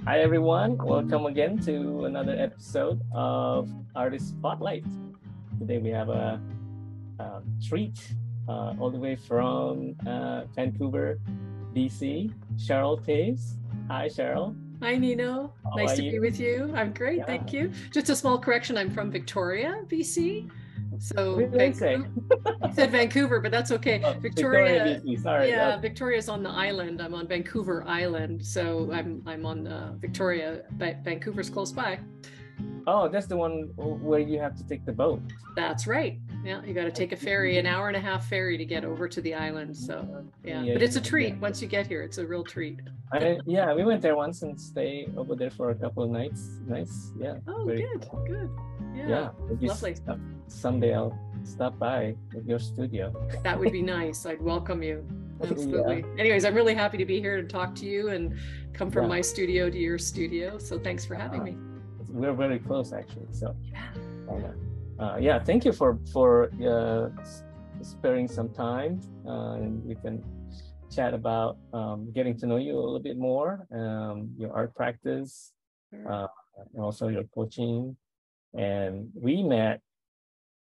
Hi everyone, welcome again to another episode of Artist Spotlight. Today we have a treat all the way from Vancouver, BC, Cheryl Taves. Hi Cheryl. Hi Nino, How nice are to be you? with you. I'm great, Yeah, thank you. Just a small correction, I'm from Victoria, BC. what So did I say? You said Vancouver, but that's okay. Oh, Victoria, Victoria, BC. Sorry. yeah, Okay. Victoria's on the island. I'm on Vancouver Island, so I'm on Victoria, but Vancouver's close by. Oh, that's the one where you have to take the boat. That's right. Yeah, you got to take a ferry, an hour and a half ferry to get over to the island. So yeah, Yeah, but it's a yeah. treat once you get here. It's a real treat. Yeah, we went there once and stay over there for a couple of nights. Nice. Yeah. Oh, Very good, cool. good. Yeah. Yeah, Maybe lovely. someday I'll stop by at your studio. That would be nice. I'd welcome you. Yeah. Absolutely. Anyways, I'm really happy to be here and talk to you and come from Yeah. my studio to your studio. So thanks for having me. We're very close actually. So Yeah. yeah, thank you for sparing some time, and we can chat about getting to know you a little bit more, your art practice, and also your coaching. And we met,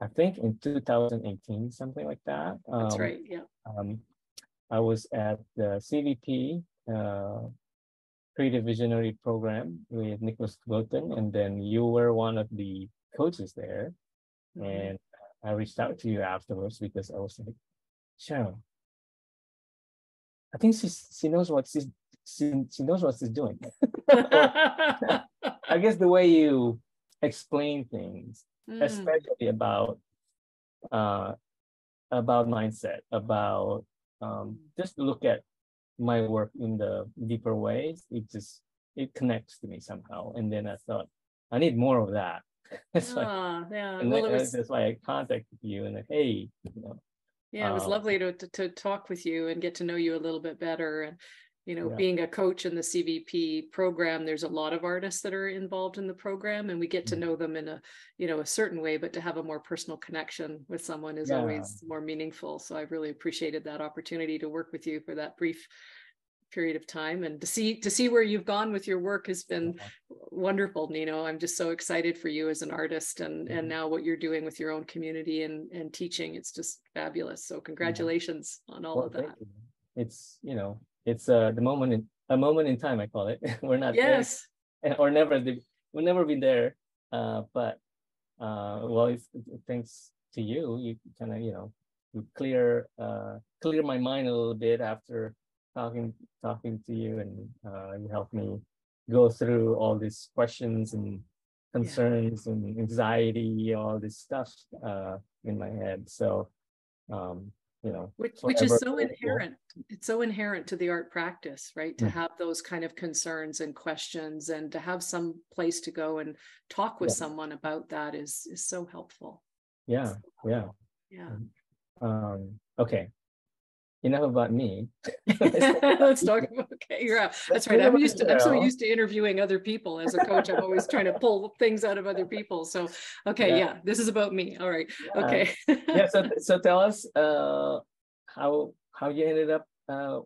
I think, in 2018, something like that. That's right. Yeah. I was at the CVP Creative Visionary Program with Nicholas Goten, and then you were one of the coaches there. And I reached out to you afterwards because I was like, Cheryl, I think she knows what she knows what she's doing. I guess the way you explain things, especially about mindset, about just look at my work in the deeper ways. It connects to me somehow. And then I thought I need more of that. Yeah. And Well, that's why I contacted you and hey, yeah, it was lovely to talk with you and get to know you a little bit better. And being a coach in the CVP program, there's a lot of artists that are involved in the program, and we get to know them in a certain way. But to have a more personal connection with someone is always more meaningful. So I really appreciated that opportunity to work with you for that brief period of time, and to see where you've gone with your work has been wonderful. Nino, I'm just so excited for you as an artist, and now what you're doing with your own community and teaching. It's just fabulous. So congratulations on all of that. It's it's a moment in time, I call it. We're not there or we'll never be there, but well, it's thanks to you kind of you clear my mind a little bit after talking to you, and you helped me go through all these questions and concerns and anxiety, all this stuff in my head. So which is so inherent. It's so inherent to the art practice, right? To have those kind of concerns and questions, and to have some place to go and talk with someone about that is so helpful. Yeah. Okay. Enough about me. Let's talk about that's right. I'm so used to interviewing other people as a coach. I'm always trying to pull things out of other people. So this is about me. All right. Okay. So tell us how you ended up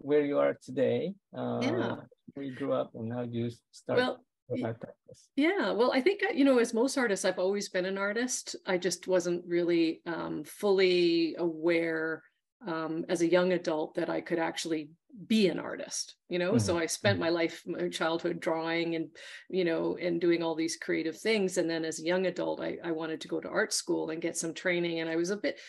where you are today. Where you grew up and how you start practice. Yeah, well, I think, as most artists, I've always been an artist. I just wasn't really fully aware as a young adult that I could actually be an artist, So I spent my childhood drawing and, and doing all these creative things. And then as a young adult, I wanted to go to art school and get some training. And I was a bit,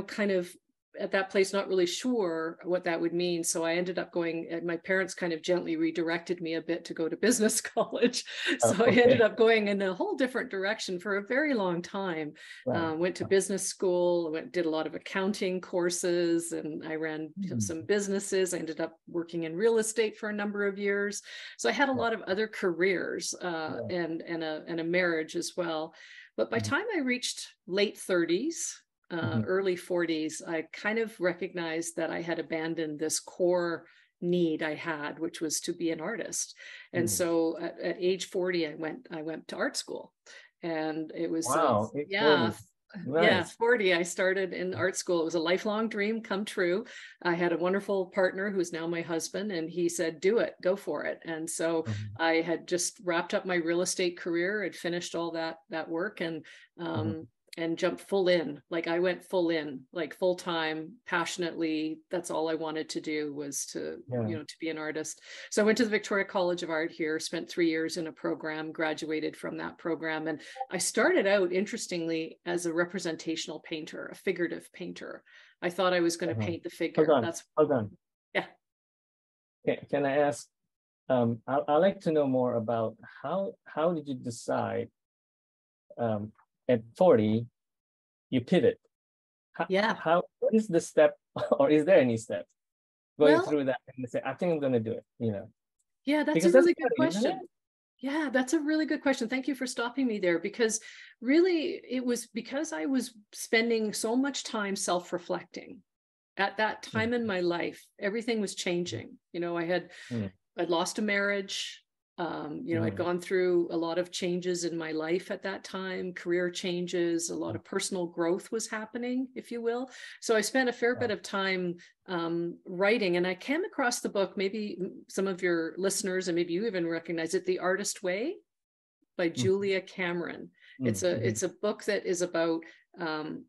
kind of at that place, not really sure what that would mean. So I ended up going, my parents kind of gently redirected me a bit to go to business college. So I ended up going in a whole different direction for a very long time. Went to business school, did a lot of accounting courses, and I ran some businesses. I ended up working in real estate for a number of years. So I had a lot of other careers and a marriage as well. But by the time I reached late 30s, early 40s, I kind of recognized that I had abandoned this core need I had, which was to be an artist. And so at age 40, I went to art school, and it was Yeah, Nice. 40. I started in art school. It was a lifelong dream come true. I had a wonderful partner who's now my husband, and he said, do it, go for it. And so Mhm, I had just wrapped up my real estate career, had finished all that work, mhm. and jumped full in. Like I went full in, like full time, passionately. That's all I wanted to do was to, Yeah. to be an artist. So I went to the Victoria College of Art here, spent 3 years in a program, graduated from that program. And I started out, interestingly, as a representational painter, a figurative painter. I thought I was going to Uh-huh. paint the Hold figure. on, That's, hold on. yeah. Can I ask, I'd like to know more about how did you decide at 40, you pivot? Yeah. What is the step, or is there any step going Well, through that and say, I think I'm gonna do it, yeah, that's a because that's really good funny, isn't it? question. Yeah, that's a really good question. Thank you for stopping me there, because really it was because I was spending so much time self-reflecting at that Mm, time in my life. Everything was changing. mm, I'd lost a marriage. I'd mm, gone through a lot of changes in my life at that time, career changes, a lot mm, of personal growth was happening, if you will. So I spent a fair bit mm, of time writing, and I came across the book. Maybe some of your listeners, and maybe you even recognize it, The Artist Way by mm, Julia Cameron. mm, It's a book that is about um,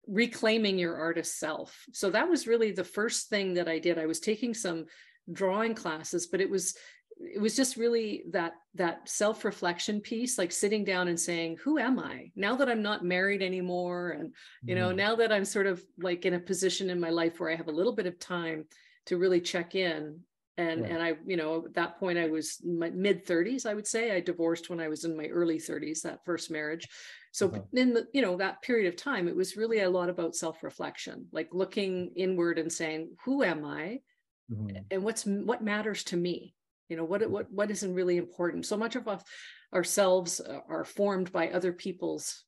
reclaiming your artist self. So that was really the first thing that I did. I was taking some drawing classes, but it was just really that self-reflection piece, like sitting down and saying, who am I now that I'm not married anymore? And mm, now that I'm sort of like in a position in my life where I have a little bit of time to really check in. And yeah. I, at that point I was in my mid 30s, I would say. I divorced when I was in my early 30s, that first marriage. So Uh-huh. in the, that period of time, it was really a lot about self-reflection, like looking inward and saying, who am I? Mhm. And what matters to me? What isn't really important? So much of ourselves are formed by other people's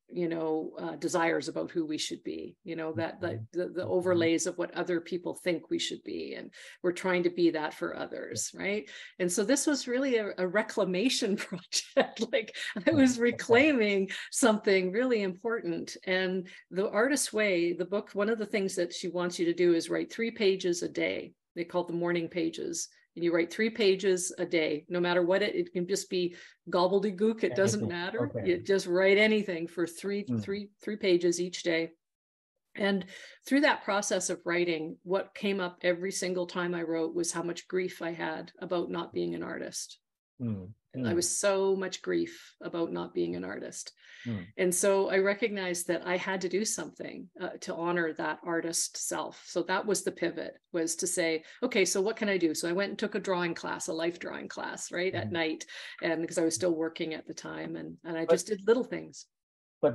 desires about who we should be, that Mhm. the Mhm. overlays of what other people think we should be, and we're trying to be that for others, right? And so this was really a reclamation project. Like I Okay. was reclaiming something really important. And The Artist's Way, the book, one of the things that she wants you to do is write 3 pages a day. They call it the morning pages. And you write 3 pages a day, no matter what it can just be gobbledygook. It doesn't Anything. matter. Okay. You just write anything for Mm. 3 pages each day. And through that process of writing, what came up every single time I wrote was how much grief I had about not being an artist. Mm. I Mm. was so much grief about not being an artist. Mm. And so I recognized that I had to do something to honor that artist self. So that was the pivot, was to say, okay, so what can I do? So I went and took a drawing class, a life drawing class, right, at Mhm. night. And because I was still working at the time, and I But just did little things.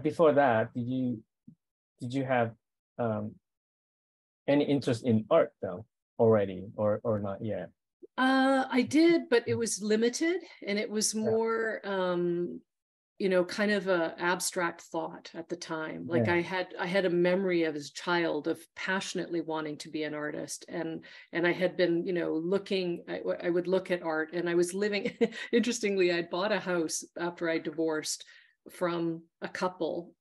before that, did you have um any interest in art though already, or not yet? I did, but it was limited, and it was Yeah. more kind of a abstract thought at the time. Like Yeah. I had a memory of as a child of passionately wanting to be an artist, and I had been looking. I would look at art, and I was living. Interestingly, I bought a house after I divorced from a couple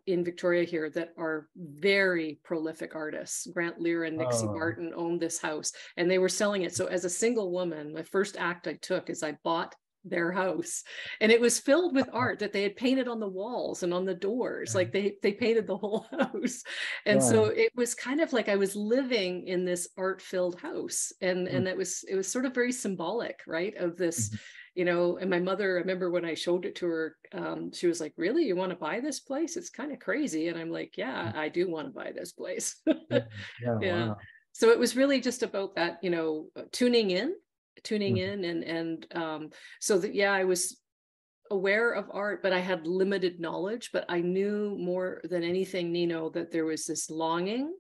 in Victoria here that are very prolific artists. Grant Lear and Nixie Oh. Barton owned this house, and they were selling it. So as a single woman, my first act I took is I bought their house, and it was filled with art that they had painted on the walls and on the doors. Like they painted the whole house. And Yeah. so it was kind of like I was living in this art filled house, and Mm. it was sort of very symbolic, right, of this. Mhm. And my mother, I remember when I showed it to her, she was like, really, you want to buy this place? It's kind of crazy. And I'm like, yeah, I do want to buy this place. Yeah. Yeah. Yeah. Wow. So it was really just about that, tuning in, Mhm. and so that, yeah, I was aware of art, but I had limited knowledge. But I knew more than anything, Nino, that there was this longing,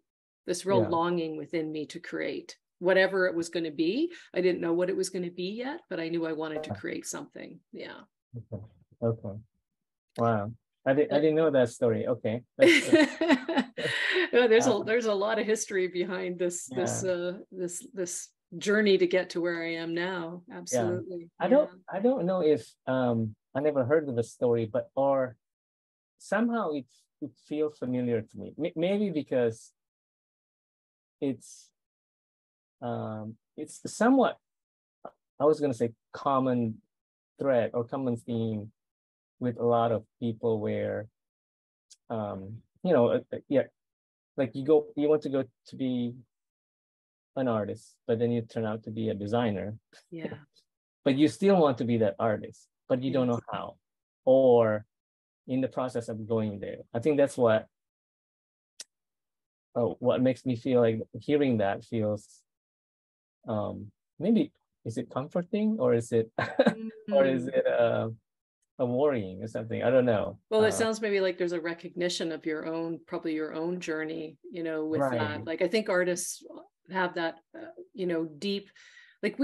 this real Yeah. longing within me to create whatever it was going to be. I didn't know what it was going to be yet, but I knew I wanted to create something. Yeah. Okay. Okay. Wow. I didn't know that story. Okay. Yeah, uh, there's a lot of history behind yeah. this journey to get to where I am now. Yeah. Absolutely. I Yeah. don't know if I never heard of the story, but or somehow it feels familiar to me. Maybe because it's somewhat, I was gonna say, common thread or common theme with a lot of people where yeah, like you want to go to be an artist, but then you turn out to be a designer. Yeah. But you still want to be that artist, but you don't know how, or in the process of going there. I think that's what makes me feel like hearing that feels maybe, is it comforting, or is it or is it a worrying or something? I don't know. Well, it sounds maybe like there's a recognition of probably your own journey, with right. that. Like, I think artists have that, deep, like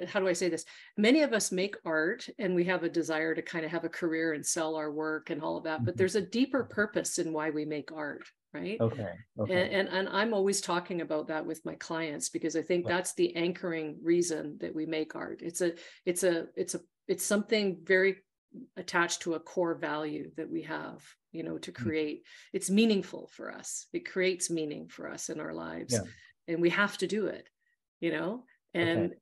how do I say this? Many of us make art and we have a desire to kind of have a career and sell our work and all of that, but there's a deeper purpose in why we make art, right? Okay. And I'm always talking about that with my clients, because I think that's the anchoring reason that we make art. It's something very attached to a core value that we have, to create. It's meaningful for us. It creates meaning for us in our lives, and we have to do it, and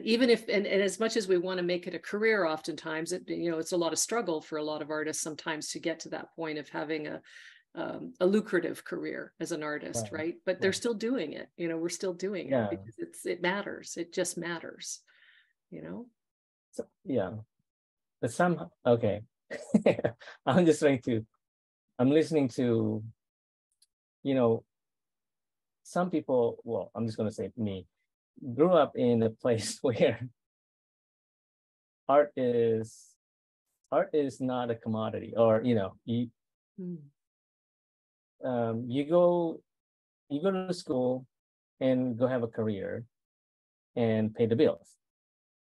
even if, and as much as we want to make it a career, oftentimes it's a lot of struggle for a lot of artists sometimes to get to that point of having a lucrative career as an artist, right? But they're still doing it. We're still doing it because it matters. It just matters, So, yeah. But somehow, okay. I'm listening to, some people, well, I'm just going to say me, grew up in a place where art is not a commodity, or, you go to school and go have a career and pay the bills.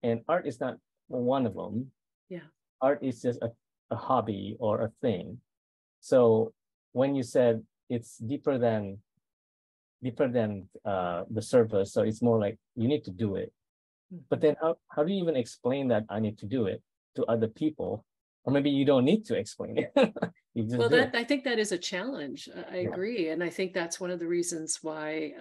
And art is not one of them. Yeah. Art is just a hobby or a thing. So when you said it's deeper than the surface, so it's more like you need to do it. But then how do you even explain that I need to do it to other people? Or maybe you don't need to explain it. I think that is a challenge. I agree. And I think that's one of the reasons why,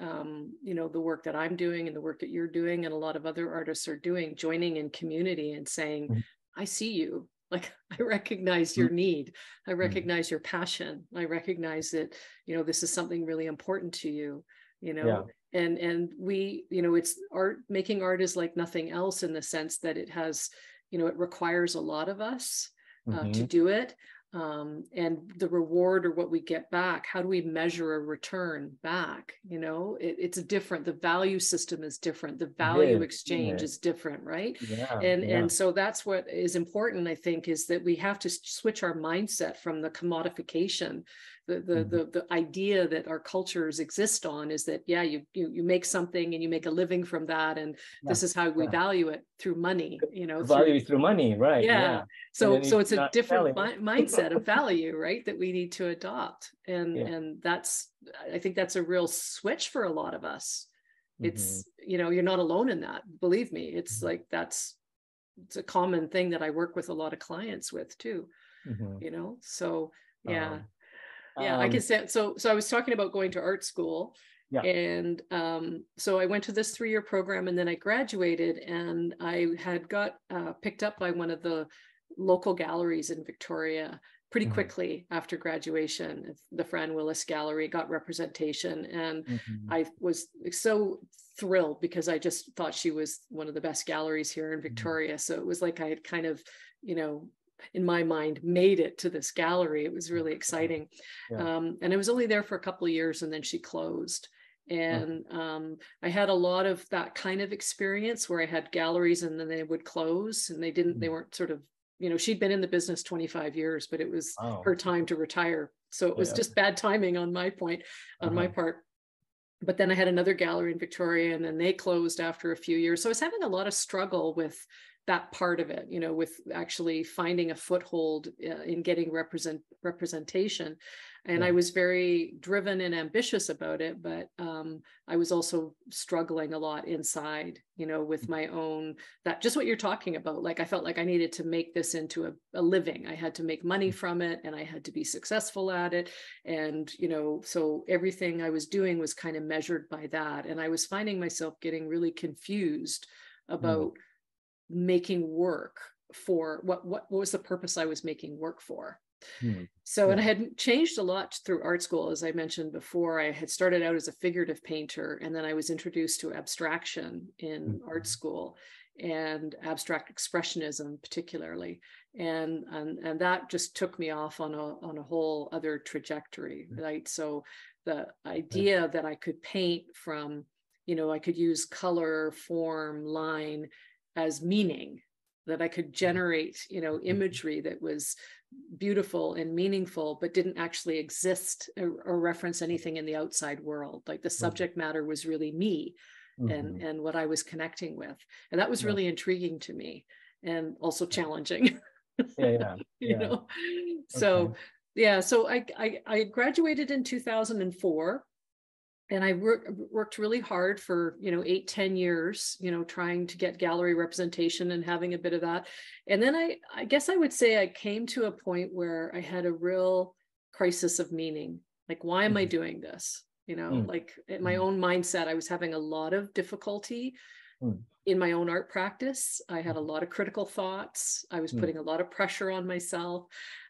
the work that I'm doing and the work that you're doing and a lot of other artists are doing, joining in community and saying, I see you. Like, I recognize your need. I recognize your passion. I recognize that, this is something really important to you, and we, it's art, making art is like nothing else in the sense that it has, it requires a lot of us to do it. And the reward, or what we get back, how do we measure a return back? It's different. The value system is different. The value exchange is different, right? And so that's what is important, I think, is that we have to switch our mindset from the commodification. The idea that our cultures exist on is that, you make something and you make a living from that, and this is how we value it, through money, value through money, right? So it's a different mindset of value, right, that we need to adopt, and that's, I think that's a real switch for a lot of us. It's you're not alone in that, believe me. It's like it's a common thing that I work with a lot of clients with too. So I can say so I was talking about going to art school. And so I went to this 3-year program, and then I graduated, and I had got picked up by one of the local galleries in Victoria pretty quickly after graduation. The Fran Willis Gallery got representation, and I was so thrilled because I just thought she was one of the best galleries here in Victoria. So it was like I had kind of, in my mind, made it to this gallery. It was really exciting. And I was only there for a couple of years, and then she closed. And I had a lot of that kind of experience where I had galleries and then they would close, and they weren't sort of, she'd been in the business 25 years, but it was her time to retire. So it was just bad timing on my part. But then I had another gallery in Victoria, and then they closed after a few years. So I was having a lot of struggle with that part of it, with actually finding a foothold in getting representation. And I was very driven and ambitious about it, but I was also struggling a lot inside, with my own, that just what you're talking about. Like, I felt like I needed to make this into a living. I had to make money from it, and I had to be successful at it. And, so everything I was doing was kind of measured by that. And I was finding myself getting really confused about making work for what was the purpose I was making work for. So, and I had changed a lot through art school. As I mentioned before, I had started out as a figurative painter, and then I was introduced to abstraction in art school, and abstract expressionism particularly. And that just took me off on a whole other trajectory, right? So the idea that I could paint from, I could use color, form, line as meaning, that I could generate, imagery that was beautiful and meaningful, but didn't actually exist or reference anything in the outside world. Like, the subject matter was really me and what I was connecting with. And that was really intriguing to me, and also challenging. So, so I graduated in 2004. And I worked really hard for, 8-10 years, trying to get gallery representation and having a bit of that. And then I guess I would say I came to a point where I had a real crisis of meaning. Like, why am I doing this? Like, in my own mindset, I was having a lot of difficulty in my own art practice. I had a lot of critical thoughts. I was putting a lot of pressure on myself.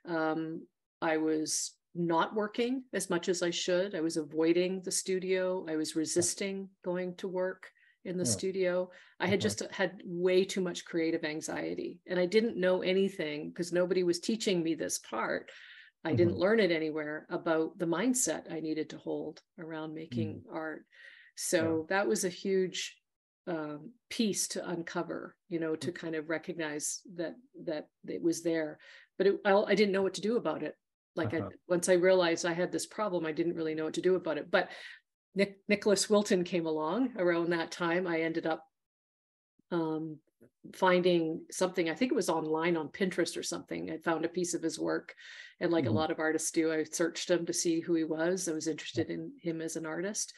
I was not working as much as I should. I was avoiding the studio. I was resisting going to work in the studio. I had just had way too much creative anxiety, and I didn't know anything, because nobody was teaching me this part. I didn't learn it anywhere, about the mindset I needed to hold around making art. So that was a huge piece to uncover, to kind of recognize that it was there, but I didn't know what to do about it. Like, once I realized I had this problem, I didn't really know what to do about it. But Nicholas Wilton came along around that time. I ended up finding something, I think it was online on Pinterest or something. I found a piece of his work, and like a lot of artists do, I searched him to see who he was. I was interested in him as an artist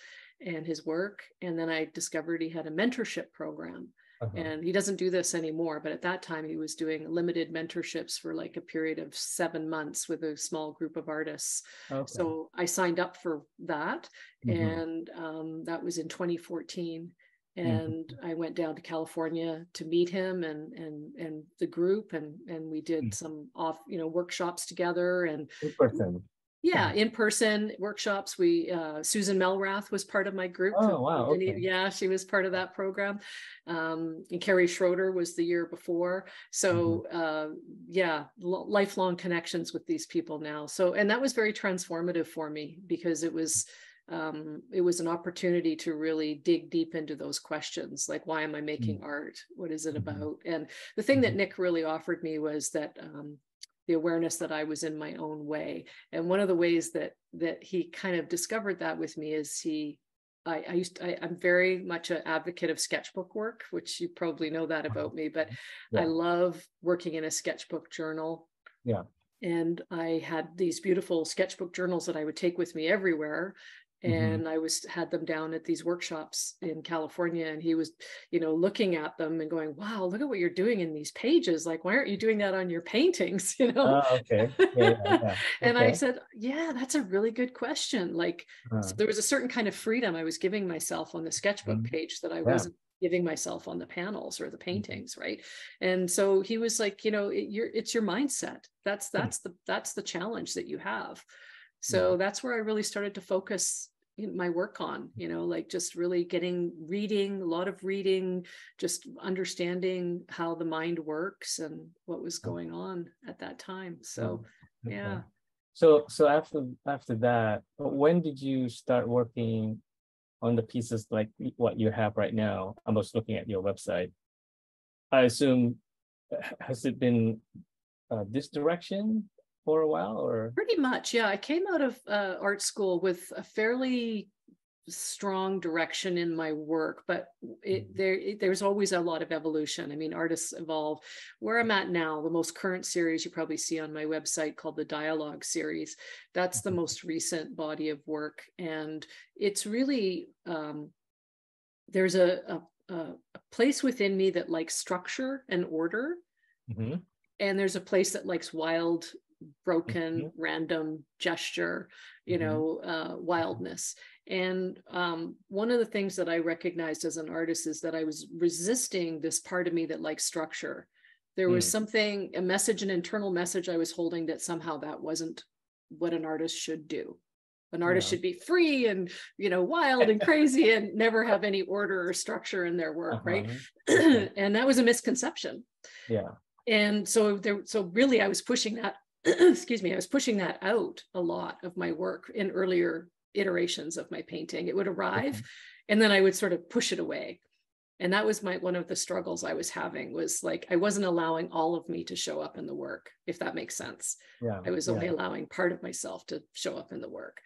and his work. And then I discovered he had a mentorship program. And he doesn't do this anymore, but at that time he was doing limited mentorships for like a period of 7 months with a small group of artists. So I signed up for that, and that was in 2014. And I went down to California to meet him and the group, and we did some workshops together, and in-person workshops. Susan Melrath was part of my group. Oh, wow. Okay. Yeah, she was part of that program. And Carrie Schroeder was the year before. So lifelong connections with these people now. So, and that was very transformative for me, because it was an opportunity to really dig deep into those questions. Like, why am I making art? What is it about? And the thing that Nick really offered me was that the awareness that I was in my own way. And one of the ways that he kind of discovered that with me is I'm very much an advocate of sketchbook work, which you probably know that about me, but I love working in a sketchbook journal. Yeah. And I had these beautiful sketchbook journals that I would take with me everywhere. And I had them down at these workshops in California, and he was, looking at them and going, wow, look at what you're doing in these pages. Like, why aren't you doing that on your paintings? Okay. Yeah. And I said, yeah, that's a really good question. Like, so there was a certain kind of freedom I was giving myself on the sketchbook page that I wasn't giving myself on the panels or the paintings, right? And so he was like, it's your mindset. That's the challenge that you have. So that's where I really started to focus my work on, like just really reading, a lot of reading, just understanding how the mind works and what was going on at that time. So, yeah. So after that, when did you start working on the pieces like what you have right now? I'm just looking at your website. I assume, has it been this direction for a while, or? Pretty much, yeah. I came out of art school with a fairly strong direction in my work, but there's always a lot of evolution. I mean, artists evolve. Where I'm at now, the most current series you probably see on my website called the Dialogue series, that's the most recent body of work. And it's really, there's a place within me that likes structure and order. Mm-hmm. And there's a place that likes wild, broken, mm-hmm. random gesture, you mm-hmm. know, wildness. And one of the things that I recognized as an artist is that I was resisting this part of me that likes structure. There was something, a message, an internal message I was holding that somehow that wasn't what an artist should do. An artist should be free and, you know, wild and crazy and never have any order or structure in their work, right? And that was a misconception. Yeah. And so really I was pushing that, excuse me, I was pushing that out a lot of my work in earlier iterations of my painting. It would arrive and then I would sort of push it away. And that was one of the struggles I was having, was like, I wasn't allowing all of me to show up in the work, if that makes sense. Yeah. I was only allowing part of myself to show up in the work.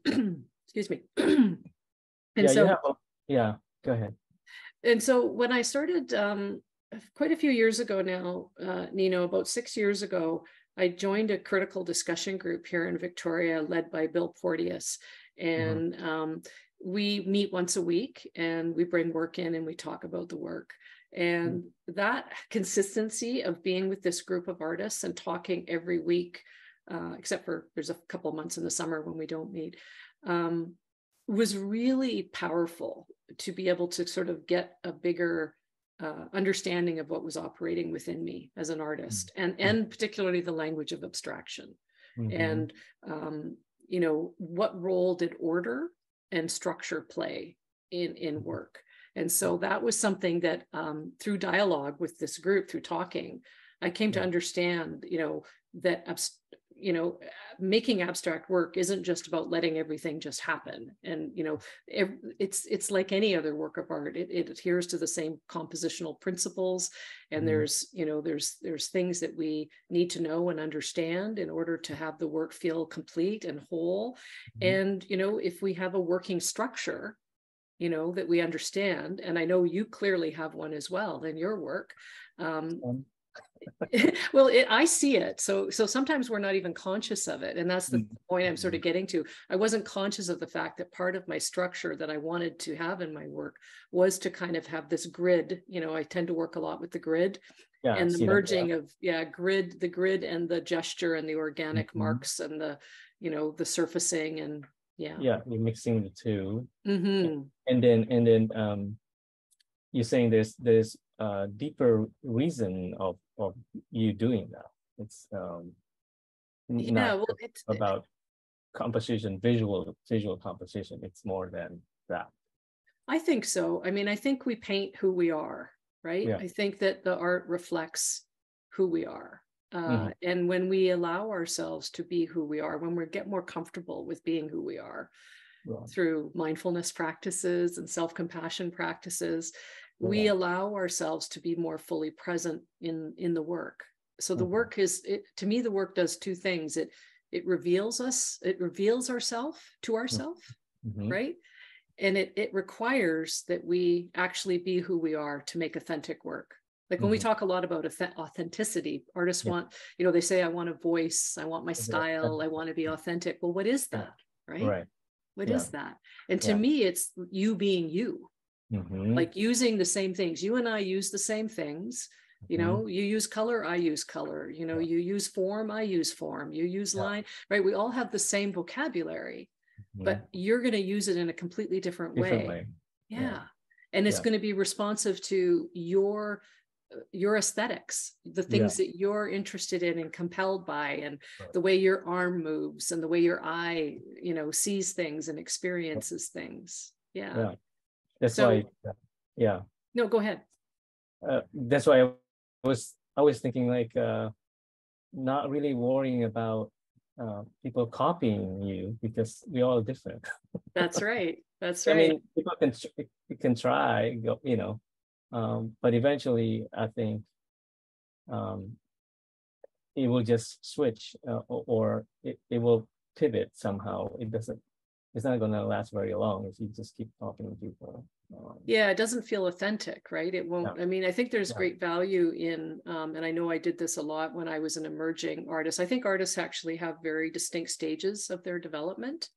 Excuse me. And go ahead. And so when I started, quite a few years ago now, Nino, about 6 years ago, I joined a critical discussion group here in Victoria led by Bill Porteous. And we meet once a week and we bring work in and we talk about the work. And that consistency of being with this group of artists and talking every week, except for there's a couple of months in the summer when we don't meet, was really powerful to be able to sort of get a bigger understanding of what was operating within me as an artist, and particularly the language of abstraction. And, you know, what role did order and structure play in work? And so that was something that through dialogue with this group, through talking, I came to understand, you know, that making abstract work isn't just about letting everything just happen. And, you know, it's like any other work of art. It adheres to the same compositional principles. And there's, you know, there's things that we need to know and understand in order to have the work feel complete and whole. And, you know, if we have a working structure, you know, that we understand, and I know you clearly have one as well in your work. Well, I see it. So sometimes we're not even conscious of it. And that's the point I'm sort of getting to. I wasn't conscious of the fact that part of my structure that I wanted to have in my work was to kind of have this grid. You know, I tend to work a lot with the grid and the merging of the grid and the gesture and the organic marks and the, you know, the surfacing and you're mixing the two. And then you're saying there's a deeper reason of you doing that. It's it's about composition, visual composition. It's more than that. I think so. I mean, I think we paint who we are, right? I think that the art reflects who we are. And when we allow ourselves to be who we are, when we get more comfortable with being who we are through mindfulness practices and self-compassion practices, we allow ourselves to be more fully present in the work. So the work to me, the work does two things. It reveals us, it reveals ourselves to ourselves, right? And it requires that we actually be who we are to make authentic work. Like when we talk a lot about authenticity, artists want, you know, they say, I want a voice, I want my style, I want to be authentic. Well, what is that, right? What is that? And to me, it's you being you. Like using the same things. You and I use the same things. You know, you use color, I use color. You know, you use form, I use form. You use line, right? We all have the same vocabulary, but you're going to use it in a completely different way. And it's going to be responsive to your aesthetics, the things that you're interested in and compelled by, and the way your arm moves and the way your eye, you know, sees things and experiences things. That's why, No, go ahead. That's why I was thinking like not really worrying about people copying you, because we're all different. That's right. That's right. I mean, people can try, you know, but eventually I think it will just switch or it will pivot somehow. It doesn't it's not going to last very long if you just keep talking to people. Yeah, it doesn't feel authentic, right? It won't. Yeah. I mean, I think there's great value in, and I know I did this a lot when I was an emerging artist. I think artists actually have very distinct stages of their development,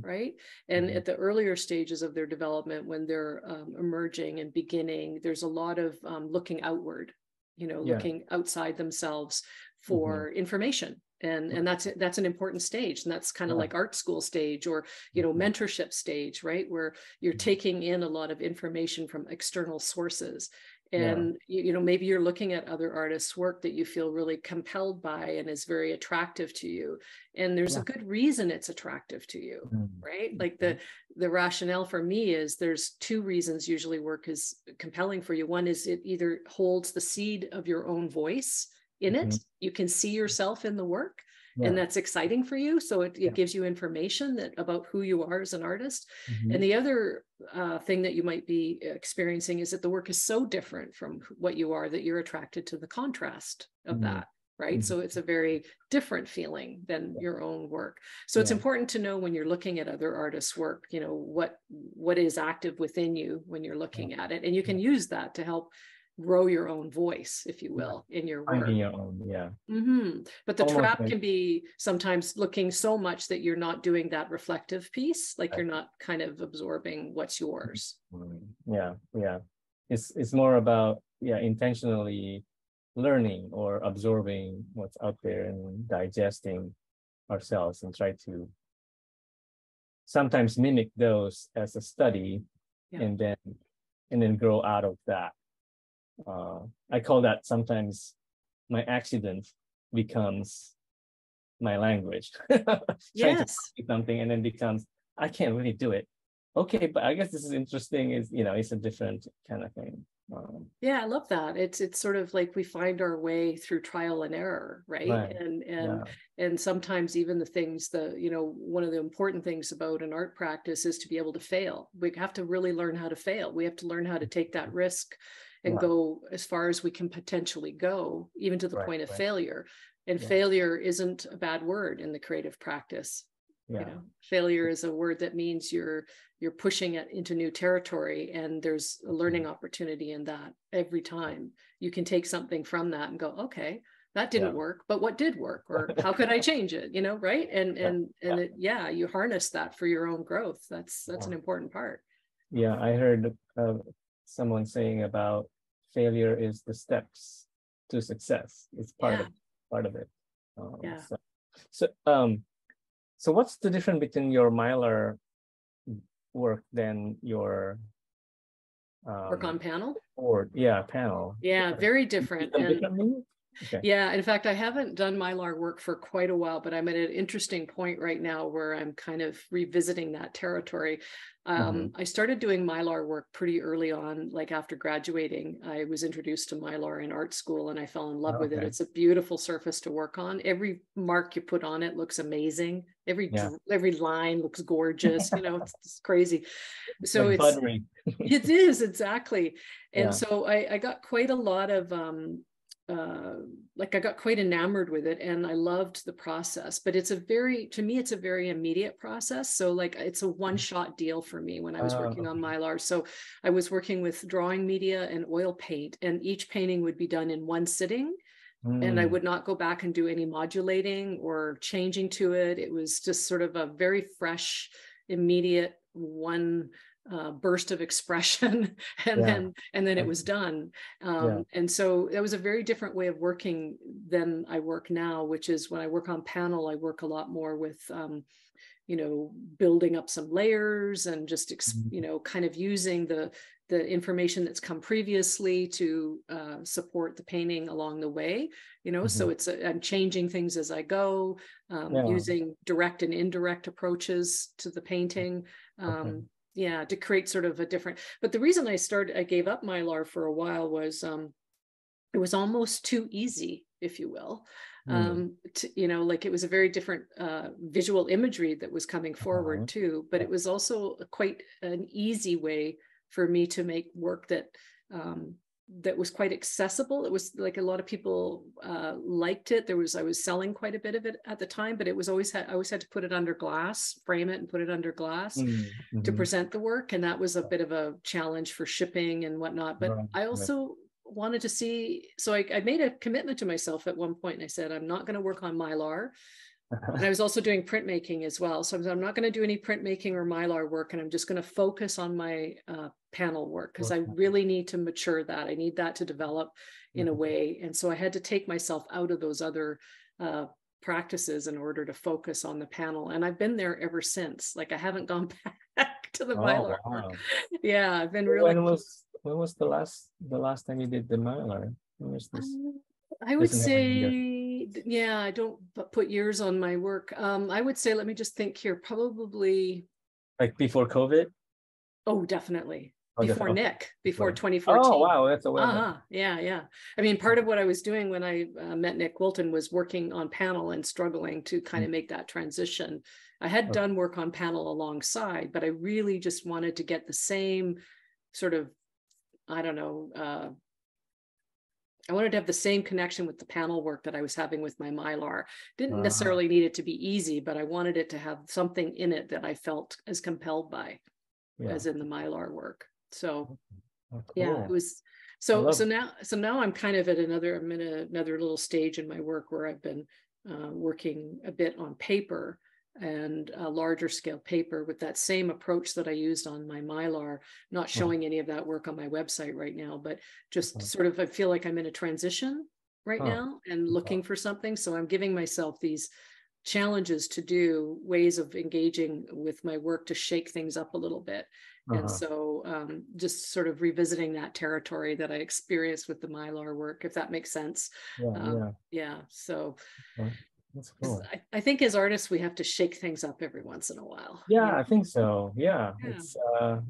right? And at the earlier stages of their development, when they're emerging and beginning, there's a lot of looking outward, looking outside themselves for information. And that's an important stage, and that's kind of like art school stage, or mentorship stage, right, where you're taking in a lot of information from external sources. And maybe you're looking at other artists' work that you feel really compelled by and is very attractive to you, and there's a good reason it's attractive to you, right? Like the rationale for me is there's two reasons usually work is compelling for you. One is it either holds the seed of your own voice in it. You can see yourself in the work, and that's exciting for you. So it gives you information about who you are as an artist. And the other thing that you might be experiencing is that the work is so different from what you are that you're attracted to the contrast of that, right? So it's a very different feeling than your own work. So it's important to know when you're looking at other artists' work, what is active within you when you're looking at it. And you can use that to help grow your own voice, if you will, in your work. Finding your own, But the almost trap like, can be sometimes looking so much that you're not doing that reflective piece, like you're not kind of absorbing what's yours. Yeah. It's more about intentionally learning or absorbing what's out there and digesting ourselves, and try to sometimes mimic those as a study, and then grow out of that. I call that sometimes my accident becomes my language. Trying to copy something and then becomes, I can't really do it. Okay, but I guess this is interesting. It's a different kind of thing. I love that. It's sort of like we find our way through trial and error, right? And sometimes even the things one of the important things about an art practice is to be able to fail. We have to really learn how to fail. We have to learn how to take that risk and go as far as we can potentially go, even to the point of failure. And failure isn't a bad word in the creative practice. Failure is a word that means you're pushing it into new territory, and there's a learning opportunity in that. Every time you can take something from that and go, okay, that didn't work, but what did work, or how could I change it, right? And you harness that for your own growth. That's an important part. I heard someone saying about failure is the steps to success. It's part of it. So what's the difference between your Mylar work than your work on panel? Panel. Very different. Okay. In fact, I haven't done Mylar work for quite a while, but I'm at an interesting point right now where I'm kind of revisiting that territory. I started doing Mylar work pretty early on, like after graduating. I was introduced to Mylar in art school, and I fell in love with it. It's a beautiful surface to work on. Every mark you put on it looks amazing. Every line looks gorgeous. It's crazy. So like buttery. It is, exactly. And so I got quite a lot of I got quite enamored with it, and I loved the process. But to me, it's a very immediate process. So it's a one-shot deal for me when I was working on Mylar. So I was working with drawing media and oil paint, and each painting would be done in one sitting. And I would not go back and do any modulating or changing to it. It was just sort of a very fresh, immediate one burst of expression, and then it was done. And so that was a very different way of working than I work now, which is when I work on panel, I work a lot more with building up some layers and just kind of using the information that's come previously to support the painting along the way. So I'm changing things as I go, using direct and indirect approaches to the painting. To create sort of a different, but the reason I gave up Mylar for a while was it was almost too easy, if you will. It was a very different visual imagery that was coming forward too, but it was also quite an easy way for me to make work that that was quite accessible. It was like a lot of people liked it. I was selling quite a bit of it at the time, but it was I always had to put it under glass, frame it and put it under glass to present the work. And that was a bit of a challenge for shipping and whatnot. But I also wanted to see, so I made a commitment to myself at one point, and I said, I'm not going to work on Mylar. And I was also doing printmaking as well. So I'm not going to do any printmaking or Mylar work, and I'm just going to focus on my panel work, because I really need to mature that. I need that to develop in a way. And so I had to take myself out of those other practices in order to focus on the panel. And I've been there ever since. Like, I haven't gone back to the Mylar work. Yeah, I've been really. When was the last time you did the Mylar? When was this? I would say, yeah, I don't put years on my work. I would say, let me just think here, probably like before COVID. Oh, definitely. Before 2014. Oh, wow, that's a while. Yeah. I mean, part of what I was doing when I met Nick Wilton was working on panel and struggling to kind of make that transition. I had done work on panel alongside, but I really just wanted to get the same sort of, I don't know, I wanted to have the same connection with the panel work that I was having with my Mylar. Didn't necessarily need it to be easy, but I wanted it to have something in it that I felt as compelled by as in the Mylar work. So yeah, it was so now I'm kind of at another little stage in my work where I've been working a bit on paper, and a larger scale paper with that same approach that I used on my Mylar. Not showing any of that work on my website right now, but just sort of, I feel like I'm in a transition right now and looking for something. So I'm giving myself these challenges to do, ways of engaging with my work to shake things up a little bit. And so just sort of revisiting that territory that I experienced with the Mylar work, if that makes sense. So that's cool. I think as artists, we have to shake things up every once in a while. Yeah, I think so. Yeah.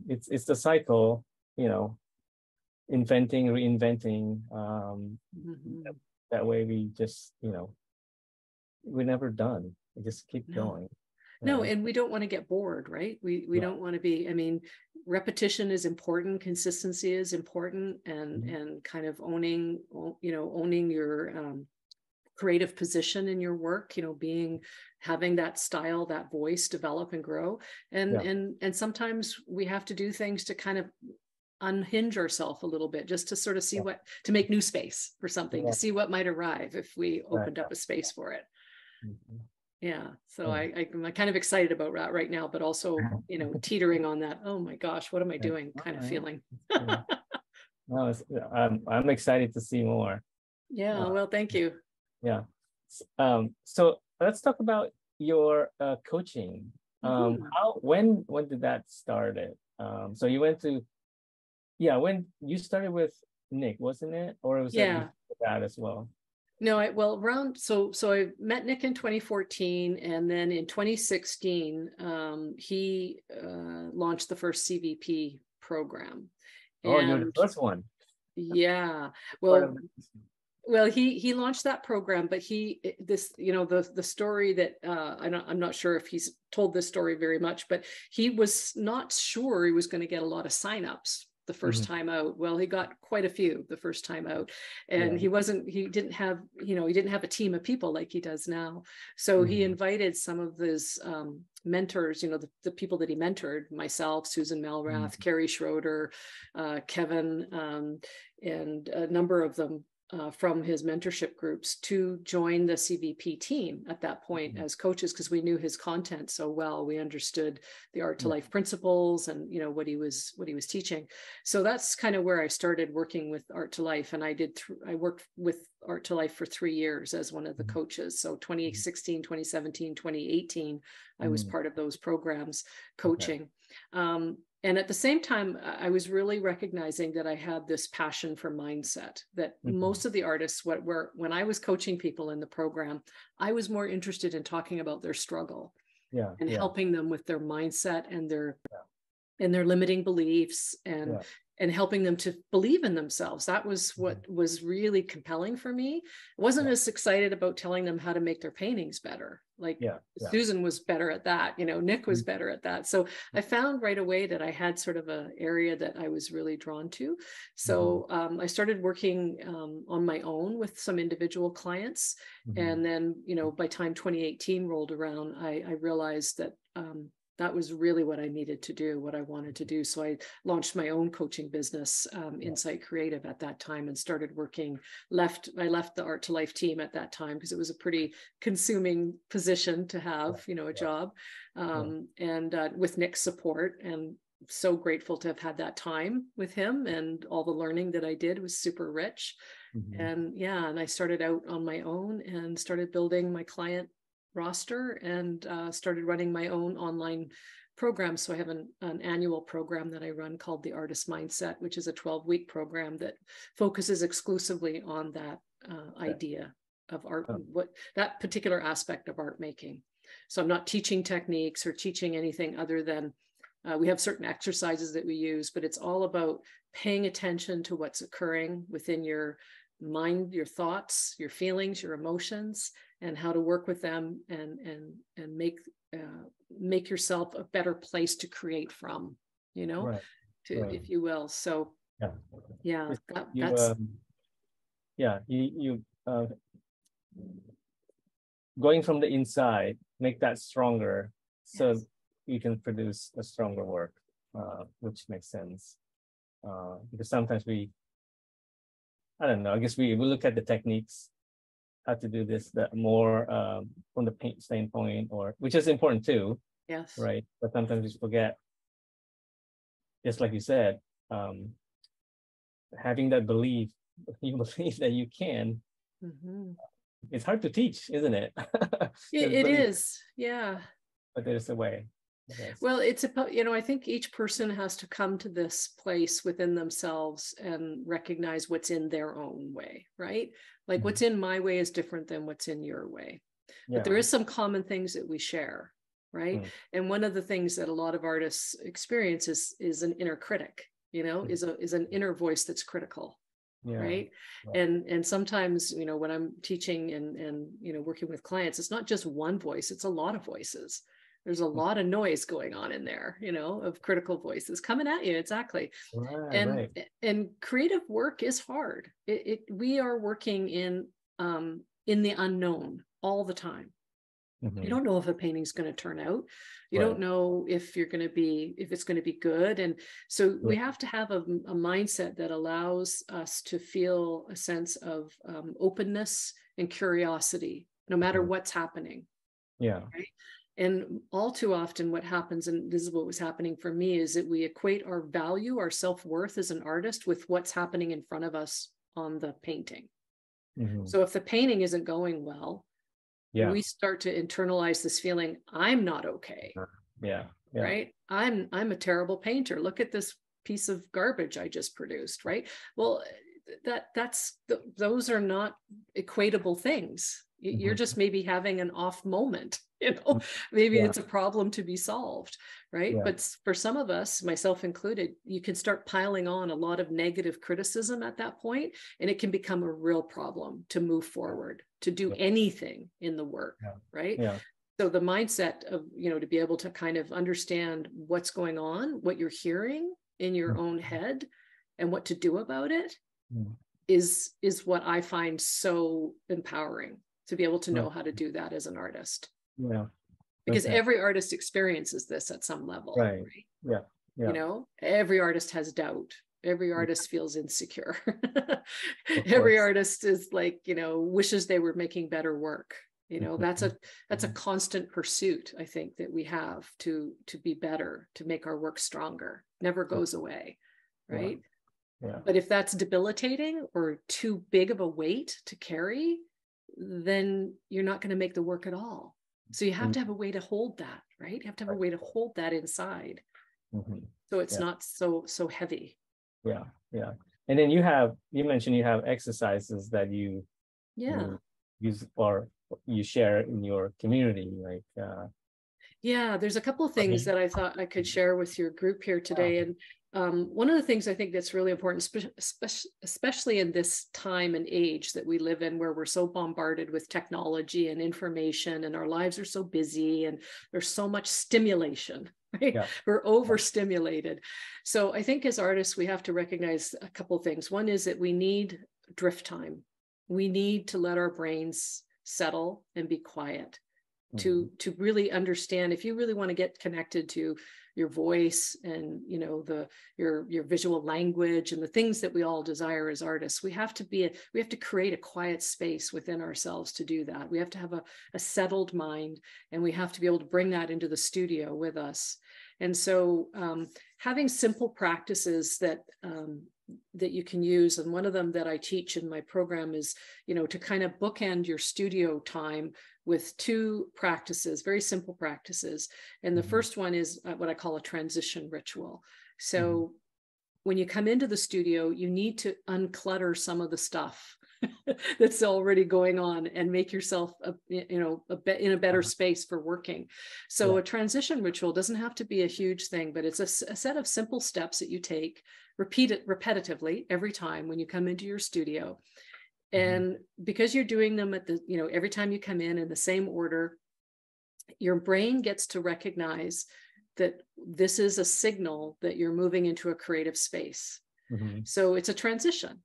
It's the cycle, inventing, reinventing. That way we just, we're never done. We just keep going. No, and we don't want to get bored, right? We don't want to be, I mean, repetition is important, consistency is important, and kind of owning your creative position in your work, having that style, that voice develop and grow. And sometimes we have to do things to kind of unhinge ourselves a little bit, just to sort of see to make new space for something, to see what might arrive if we opened up a space for it. So I'm kind of excited about that right now, but also, teetering on that, oh my gosh, what am I doing kind of feeling. No, I'm excited to see more. Well, thank you. So let's talk about your coaching. When did that started? So you went to, when you started with Nick, wasn't it? Or was it that as well? No, so I met Nick in 2014, and then in 2016, he launched the first CVP program. You're the first one. Yeah. Well, he launched that program, but the story that I'm not sure if he's told this story very much, but he was not sure he was going to get a lot of signups the first time out. Well, he got quite a few the first time out, and he didn't have a team of people like he does now. So he invited some of his mentors, the people that he mentored, myself, Susan Melrath, Carrie Schroeder, Kevin, and a number of them from his mentorship groups, to join the CVP team at that point as coaches, because we knew his content so well. We understood the Art2life principles and what he was teaching. So that's kind of where I started working with Art2life, and I worked with Art2life for 3 years as one of the coaches. So 2016, 2017, 2018, I was part of those programs coaching. And at the same time, I was really recognizing that I had this passion for mindset, that most of the artists, when I was coaching people in the program, I was more interested in talking about their struggle and helping them with their mindset and their limiting beliefs, and and helping them to believe in themselves. That was what was really compelling for me. I wasn't as excited about telling them how to make their paintings better. Like Susan was better at that, Nick was better at that. So I found right away that I had sort of an area that I was really drawn to. So I started working on my own with some individual clients. And then, by time 2018 rolled around, I realized that that was really what I needed to do, what I wanted to do. So I launched my own coaching business, Insight Creative, at that time, and started working. I left the Art2life team at that time because it was a pretty consuming position to have, a job, and with Nick's support. And so grateful to have had that time with him, and all the learning that I did was super rich. And I started out on my own and started building my client roster, and started running my own online program. So I have an annual program that I run called the Artist Mindset, which is a 12-week program that focuses exclusively on that idea of art, what that particular aspect of art making. So I'm not teaching techniques or teaching anything other than we have certain exercises that we use, but it's all about paying attention to what's occurring within your mind, your thoughts, your feelings, your emotions, and how to work with them and make yourself a better place to create from, if you will. So you going from the inside, make that stronger, so you can produce a stronger work, which makes sense. Because sometimes I don't know, I guess we look at the techniques, how to do this, that more from the paint standpoint, which is important too. Yes. Right. But sometimes we forget, just like you said, having that belief, you believe that you can. It's hard to teach, isn't it? It is. Yeah. But there's a way. Well, it's about, I think each person has to come to this place within themselves and recognize what's in their own way, right? Like what's in my way is different than what's in your way. But there is some common things that we share, right? And one of the things that a lot of artists experience is an inner critic, is an inner voice that's critical. Right. And sometimes, when I'm teaching and working with clients, it's not just one voice, it's a lot of voices. There's a lot of noise going on in there, of critical voices coming at you. Exactly. And creative work is hard. We are working in the unknown all the time. You don't know if a painting's going to turn out. You don't know if it's going to be good. And so we have to have a mindset that allows us to feel a sense of openness and curiosity, no matter what's happening. Right? And all too often what happens, and this is what was happening for me, is that we equate our value, our self-worth as an artist with what's happening in front of us on the painting. So if the painting isn't going well, we start to internalize this feeling, I'm not okay. Right? I'm a terrible painter. Look at this piece of garbage I just produced, right? Well, those are not equatable things. You're just maybe having an off moment, maybe it's a problem to be solved, right? But for some of us, myself included, you can start piling on a lot of negative criticism at that point, and it can become a real problem to move forward, to do anything in the work, right? So the mindset of, to be able to kind of understand what's going on, what you're hearing in your own head, and what to do about it is what I find so empowering, to be able to know how to do that as an artist. Because every artist experiences this at some level, right? Every artist has doubt. Every artist feels insecure. Every artist is like, wishes they were making better work. That's a constant pursuit, I think, that we have to be better, to make our work stronger. Never goes away, right? But if that's debilitating or too big of a weight to carry, then you're not going to make the work at all. So you have to have a way to hold that, right? You have to have a way to hold that inside. So it's not so heavy. And then you mentioned you have exercises that you use or you share in your community, like there's a couple of things that I thought I could share with your group here today. And one of the things I think that's really important, especially in this time and age that we live in, where we're so bombarded with technology and information, and our lives are so busy, and there's so much stimulation, right? Yeah. We're overstimulated. So I think as artists, we have to recognize a couple of things. One is that we need drift time. We need to let our brains settle and be quiet to really understand. If you really want to get connected to your voice and, you know, your visual language and the things that we all desire as artists, we have to create a quiet space within ourselves to do that. We have to have a settled mind, and we have to be able to bring that into the studio with us. And so having simple practices that you can use, and one of them that I teach in my program is, you know, to kind of bookend your studio time with two practices, very simple practices. And the first one is what I call a transition ritual. So when you come into the studio, you need to unclutter some of the stuff that's already going on and make yourself in a better space for working. So a transition ritual doesn't have to be a huge thing, but it's a set of simple steps that you take, repeat it repetitively every time when you come into your studio. And because you're doing them at every time you come in the same order, your brain gets to recognize that this is a signal that you're moving into a creative space. So it's a transition.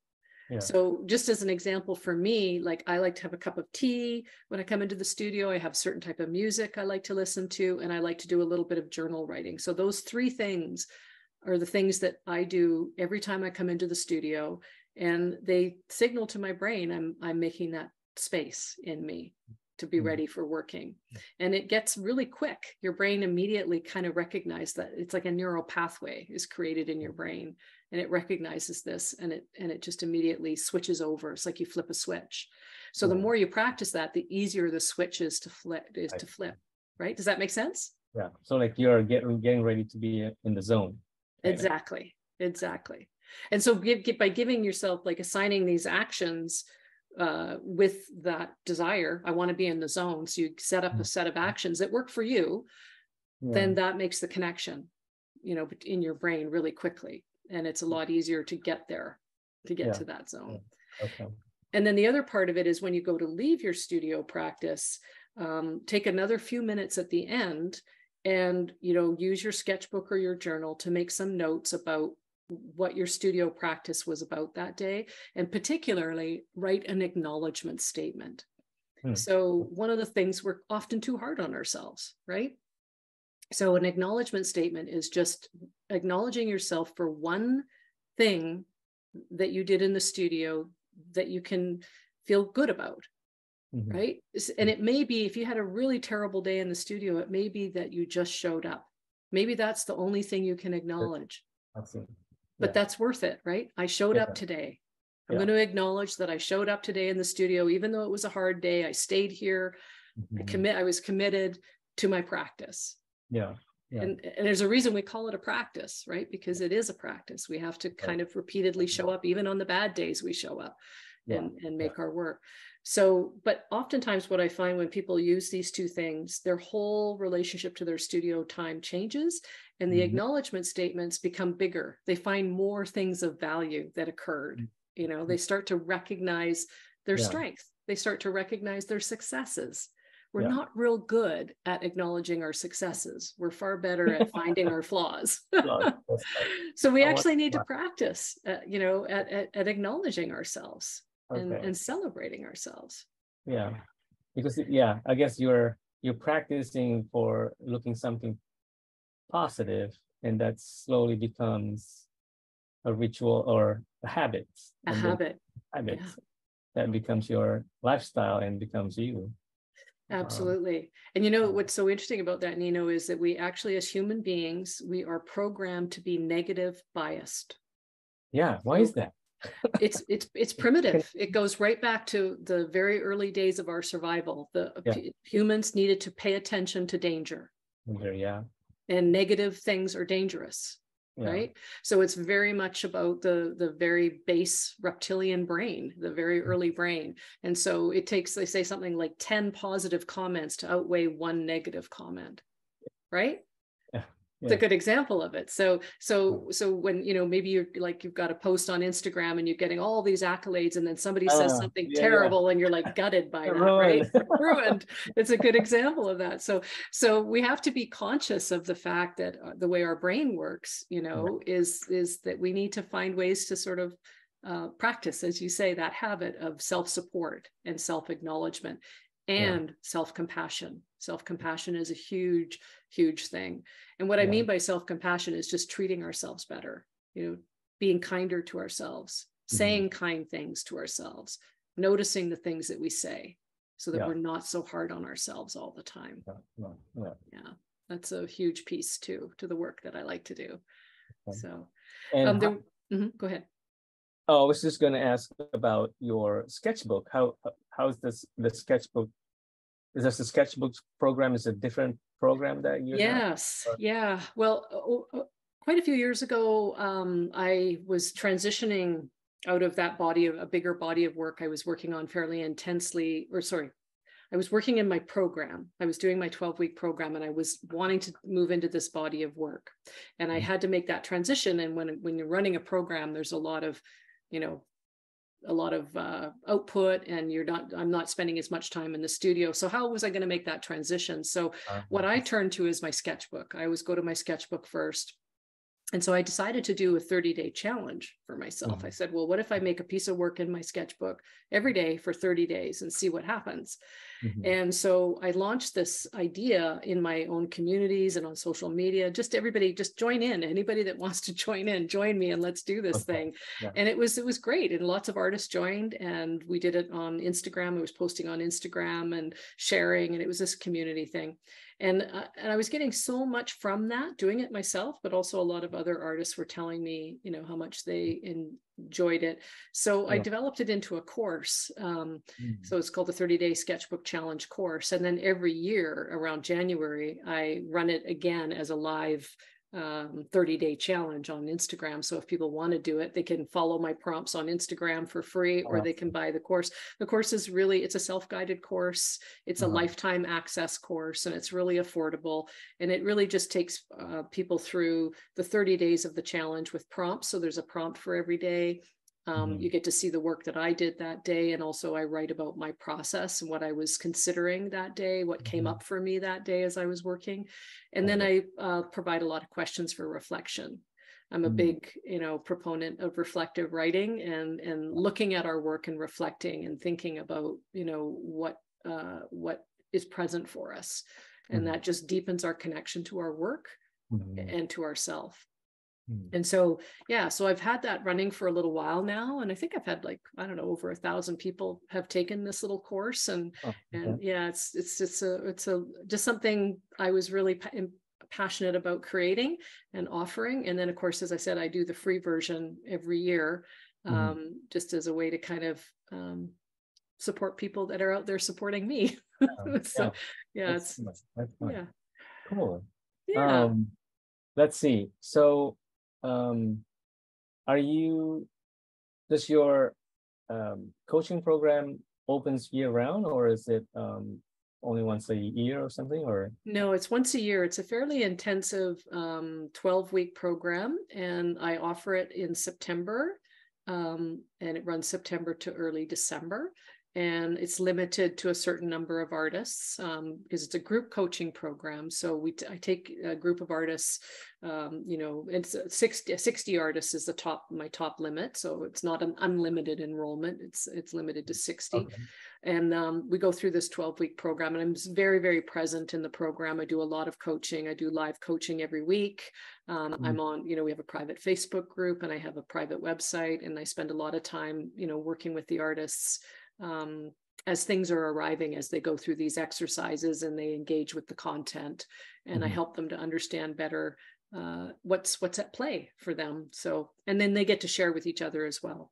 Yeah. So just as an example for me, like I like to have a cup of tea when I come into the studio. I have a certain type of music I like to listen to, and I like to do a little bit of journal writing. So those three things are the things that I do every time I come into the studio, and they signal to my brain I'm making that space in me to be ready for working. And it gets really quick. Your brain immediately kind of recognizes that. It's like a neural pathway is created in your brain, and it recognizes this, and it just immediately switches over. It's like you flip a switch. So the more you practice that, the easier the switch is to flip, right? Does that make sense? Yeah. So like you're getting ready to be in the zone. Exactly. And so by giving yourself, like assigning these actions with that desire, I want to be in the zone. So you set up a set of actions that work for you, then that makes the connection, in your brain really quickly. And it's a lot easier to get there, to that zone. Okay. And then the other part of it is when you go to leave your studio practice, take another few minutes at the end and, use your sketchbook or your journal to make some notes about what your studio practice was about that day, and particularly write an acknowledgement statement. So one of the things, we're often too hard on ourselves, right? So an acknowledgement statement is just acknowledging yourself for one thing that you did in the studio that you can feel good about, right? And it may be, if you had a really terrible day in the studio, it may be that you just showed up. Maybe that's the only thing you can acknowledge. But that's worth it, right? I showed up today. I'm going to acknowledge that I showed up today in the studio, even though it was a hard day. I stayed here. I was committed to my practice. And there's a reason we call it a practice, right? Because it is a practice. We have to kind of repeatedly show up, even on the bad days we show up and make our work. So, but oftentimes what I find when people use these two things, their whole relationship to their studio time changes, and the acknowledgement statements become bigger. They find more things of value that occurred. They start to recognize their strength. They start to recognize their successes. We're not real good at acknowledging our successes. We're far better at finding our flaws. So we actually need to practice, at acknowledging ourselves and celebrating ourselves. Yeah, because I guess you're practicing for looking something positive, and that slowly becomes a ritual or a habit. That becomes your lifestyle and becomes you. Absolutely. And what's so interesting about that, Nino, is that we actually, as human beings, we are programmed to be negative biased. Yeah. Why is that? It's primitive. It goes right back to the very early days of our survival. Humans needed to pay attention to danger. And negative things are dangerous. Right? So it's very much about the very base reptilian brain, the very early brain. And so it takes, they say something like 10 positive comments to outweigh one negative comment. Right? It's a good example of it. So when, maybe you're like, you've got a post on Instagram and you're getting all these accolades, and then somebody says something terrible and you're like gutted by that, right? Ruined. It's a good example of that. So we have to be conscious of the fact that the way our brain works, is that we need to find ways to sort of practice, as you say, that habit of self-support and self-acknowledgement and self-compassion. Self-compassion is a huge, huge thing. And what I mean by self-compassion is just treating ourselves better, being kinder to ourselves, saying kind things to ourselves, noticing the things that we say so that we're not so hard on ourselves all the time. Yeah, that's a huge piece too, to the work that I like to do. So, go ahead. Oh, I was just going to ask about your sketchbook. How's the sketchbook? Is this the sketchbook program? Is a different program that you have? Yeah. Well, quite a few years ago, I was transitioning out of that a bigger body of work I was working on fairly intensely, I was working in my program. I was doing my 12-week program, and I was wanting to move into this body of work. And I had to make that transition. And when you're running a program, there's a lot of output, and I'm not spending as much time in the studio. So how was I going to make that transition? So what I turned to is my sketchbook. I always go to my sketchbook first. And so I decided to do a 30-day challenge for myself. I said, well, what if I make a piece of work in my sketchbook every day for 30 days and see what happens? And so I launched this idea in my own communities and on social media. Just everybody, just join in. Anybody that wants to join in, join me, and let's do this thing. And it was great. And lots of artists joined, and we did it on Instagram. I was posting on Instagram and sharing, and it was this community thing. And I was getting so much from that, doing it myself, but also a lot of other artists were telling me, how much they enjoyed it. So I developed it into a course. So it's called the 30-Day Sketchbook Challenge Course. And then every year around January, I run it again as a live 30-day challenge on Instagram. So if people want to do it, they can follow my prompts on Instagram for free, or they can buy the course. The course is it's a self-guided course. It's a lifetime access course, and it's really affordable. And it really just takes people through the 30 days of the challenge with prompts. So there's a prompt for every day. You get to see the work that I did that day. And also I write about my process and what I was considering that day, what came up for me that day as I was working. And then I provide a lot of questions for reflection. I'm a big, proponent of reflective writing and looking at our work and reflecting and thinking about, what is present for us. And that just deepens our connection to our work and to ourselves. And so, so I've had that running for a little while now. And I think I've had over 1,000 people have taken this little course. And it's just something I was really passionate about creating and offering. And then, of course, as I said, I do the free version every year, just as a way to kind of support people that are out there supporting me. So, that's fun. Cool. Yeah. Let's see. So, does your coaching program opens year round, or is it only once a year or something? Or no, it's once a year. It's a fairly intensive 12-week program, and I offer it in September, and it runs September to early December. And it's limited to a certain number of artists because it's a group coaching program. So I take a group of artists, it's 60 artists is my top limit. So it's not an unlimited enrollment. It's limited to 60. Okay. And we go through this 12-week program, and I'm very, very present in the program. I do a lot of coaching. I do live coaching every week. I'm on, we have a private Facebook group, and I have a private website, and I spend a lot of time, working with the artists as things are arriving, as they go through these exercises and they engage with the content, and I help them to understand better what's at play for them. So, and then they get to share with each other as well,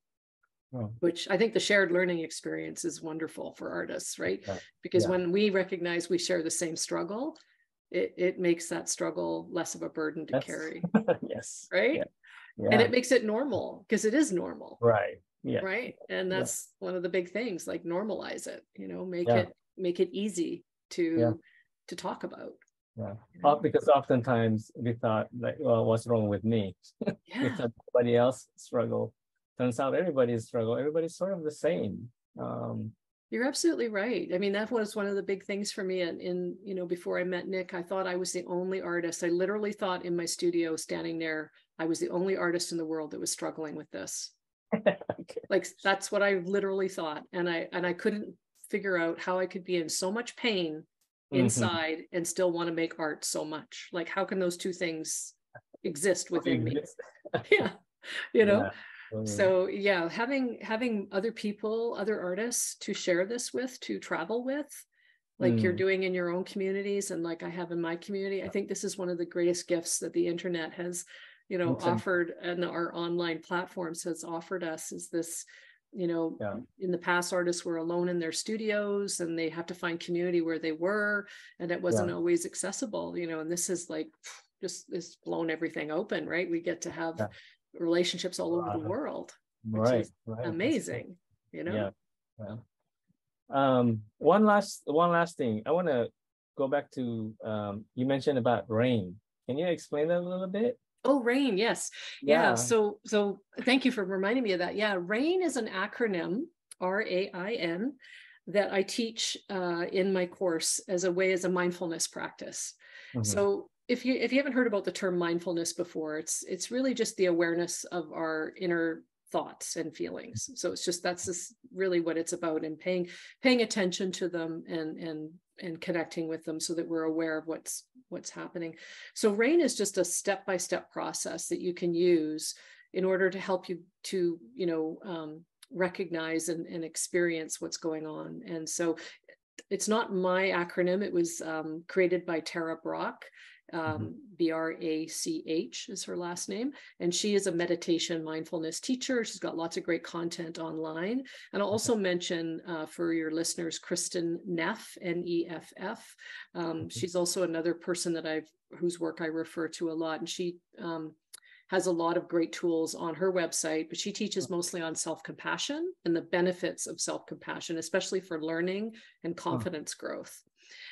which I think the shared learning experience is wonderful for artists, right? Because when we recognize we share the same struggle, it makes that struggle less of a burden to carry. Yes. Right. And it makes it normal, because it is normal. Right. Yeah. Right. And that's one of the big things, like normalize it, make it easy to talk about. Yeah. Because oftentimes we thought like, well, what's wrong with me? We thought everybody else struggle. Turns out everybody's struggle. Everybody's sort of the same. You're absolutely right. I mean, that was one of the big things for me. In before I met Nick, I thought I was the only artist. I literally thought in my studio, standing there, I was the only artist in the world that was struggling with this. Okay. Like, that's what I literally thought, and I couldn't figure out how I could be in so much pain inside and still want to make art so much. Like, how can those two things exist within me? Yeah, Yeah. So yeah, having other people, other artists to share this with, to travel with, like you're doing in your own communities and like I have in my community. I think this is one of the greatest gifts that the internet has, offered, and our online platforms has offered us, is this, in the past, artists were alone in their studios and they have to find community where they were, and it wasn't always accessible, and this is like, just is blown everything open, right? We get to have relationships all over the world, which is amazing, Yeah. One last thing. I want to go back to, you mentioned about rain. Can you explain that a little bit? Oh, RAIN, yes. Yeah. So thank you for reminding me of that. Yeah, RAIN is an acronym, RAIN, that I teach in my course as a mindfulness practice. So if you haven't heard about the term mindfulness before, it's really just the awareness of our inner thoughts and feelings. So that's just really what it's about, and paying attention to them and connecting with them so that we're aware of what's happening. So RAIN is just a step-by-step process that you can use in order to help you to recognize and experience what's going on. And so it's not my acronym. It was created by Tara Brach. Brach is her last name. And she is a meditation mindfulness teacher. She's got lots of great content online. And I'll also mention for your listeners, Kristen Neff, Neff. She's also another person whose work I refer to a lot. And she has a lot of great tools on her website, but she teaches mostly on self-compassion and the benefits of self-compassion, especially for learning and confidence growth.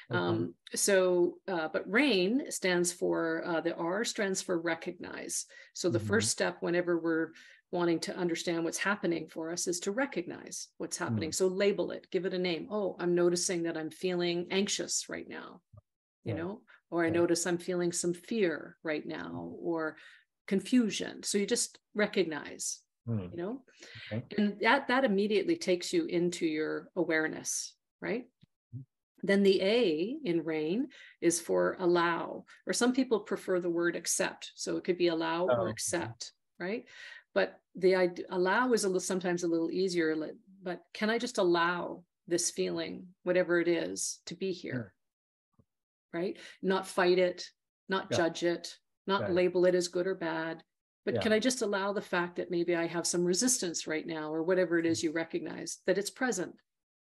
But RAIN stands for, the R stands for recognize. So the first step whenever we're wanting to understand what's happening for us is to recognize what's happening. So label it, give it a name. Oh, I'm noticing that I'm feeling anxious right now, or I notice I'm feeling some fear right now, or confusion. So you just recognize, and that immediately takes you into your awareness, right? Then the A in RAIN is for allow, or some people prefer the word accept. So it could be allow or accept, right? But the allow is sometimes a little easier, but can I just allow this feeling, whatever it is, to be here, right? Not fight it, not judge it, not label it as good or bad, but can I just allow the fact that maybe I have some resistance right now, or whatever it is you recognize, that it's present?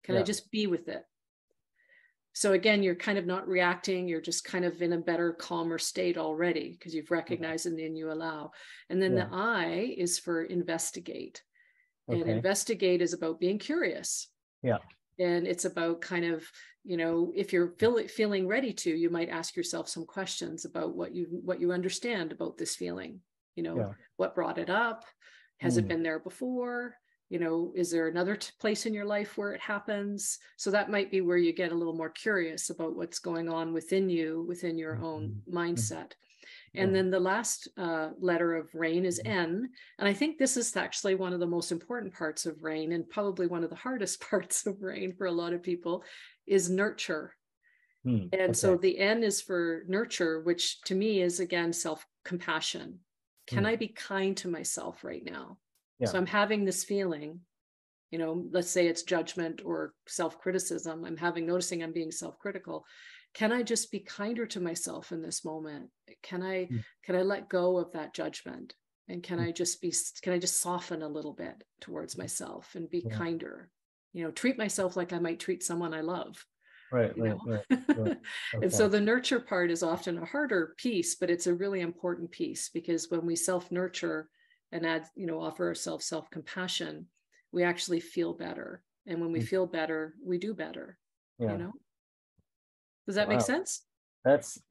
Can I just be with it? So again, you're kind of not reacting, you're just kind of in a better, calmer state already because you've recognized and then you allow. And then the I is for investigate. And investigate is about being curious. Yeah. And it's about kind of, if you're feeling ready to, you might ask yourself some questions about what you understand about this feeling. What brought it up? Has it been there before? Is there another place in your life where it happens? So that might be where you get a little more curious about what's going on within you, within your own mindset. And then the last letter of RAIN is N. And I think this is actually one of the most important parts of RAIN, and probably one of the hardest parts of RAIN for a lot of people, is nurture. And so the N is for nurture, which to me is, again, self-compassion. Can I be kind to myself right now? So I'm having this feeling, let's say it's judgment or self-criticism. Noticing I'm being self-critical. Can I just be kinder to myself in this moment? Can I let go of that judgment? And can I just soften a little bit towards myself and be kinder? Treat myself like I might treat someone I love. Right. And so the nurture part is often a harder piece, but it's a really important piece, because when we self-nurture and offer ourselves self-compassion, we actually feel better. And when we feel better, we do better. Does that make sense? That's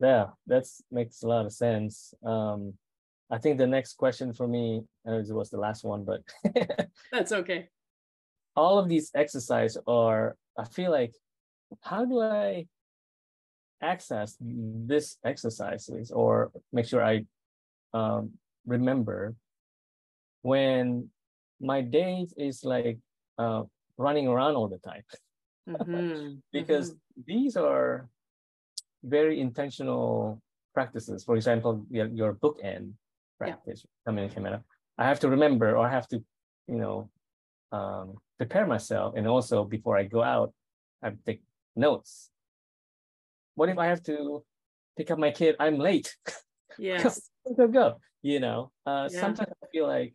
makes a lot of sense. I think the next question for me, I know it was the last one, but that's okay. All of these exercises are, I feel like, how do I access this exercises or make sure I remember when my day is like running around all the time? Because these are very intentional practices. For example, your bookend practice, I have to remember, or I have to, prepare myself. And also before I go out, I have to take notes. What if I have to pick up my kid? I'm late. Yeah. Go. Sometimes I feel like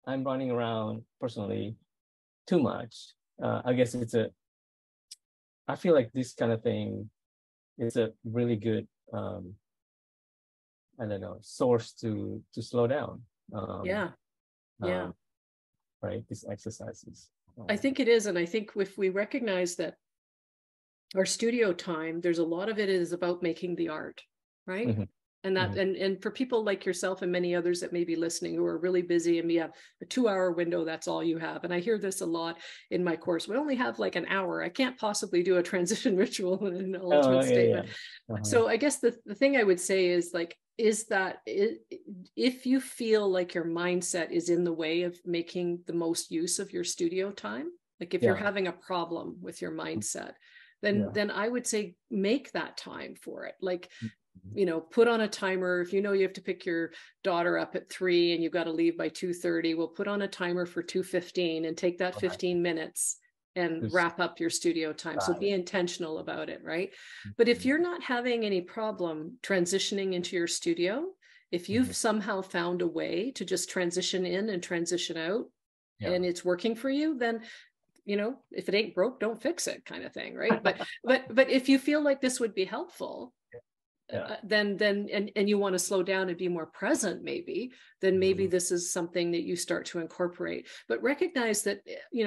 I'm running around personally too much. I guess I feel like this kind of thing is a really good, I don't know, source to slow down. Right, these exercises. I think it is. And I think if we recognize that our studio time, there's a lot of it is about making the art, right? Mm-hmm. And that, and for people like yourself and many others that may be listening who are really busy and you have a 2-hour window, that's all you have. And I hear this a lot in my course. We only have like an hour. I can't possibly do a transition ritual and an ultimate statement. So I guess the thing I would say is that if you feel like your mindset is in the way of making the most use of your studio time, like if you're having a problem with your mindset, then I would say make that time for it. Like, put on a timer. If you have to pick your daughter up at 3 and you've got to leave by 2:30, we'll put on a timer for 2:15 and take that 15 minutes and wrap up your studio time. So be intentional about it, right? But if you're not having any problem transitioning into your studio, if you've somehow found a way to just transition in and transition out, and it's working for you, then if it ain't broke, don't fix it, kind of thing, right? But if you feel like this would be helpful, then and you want to slow down and be more present, then maybe this is something that you start to incorporate. But recognize that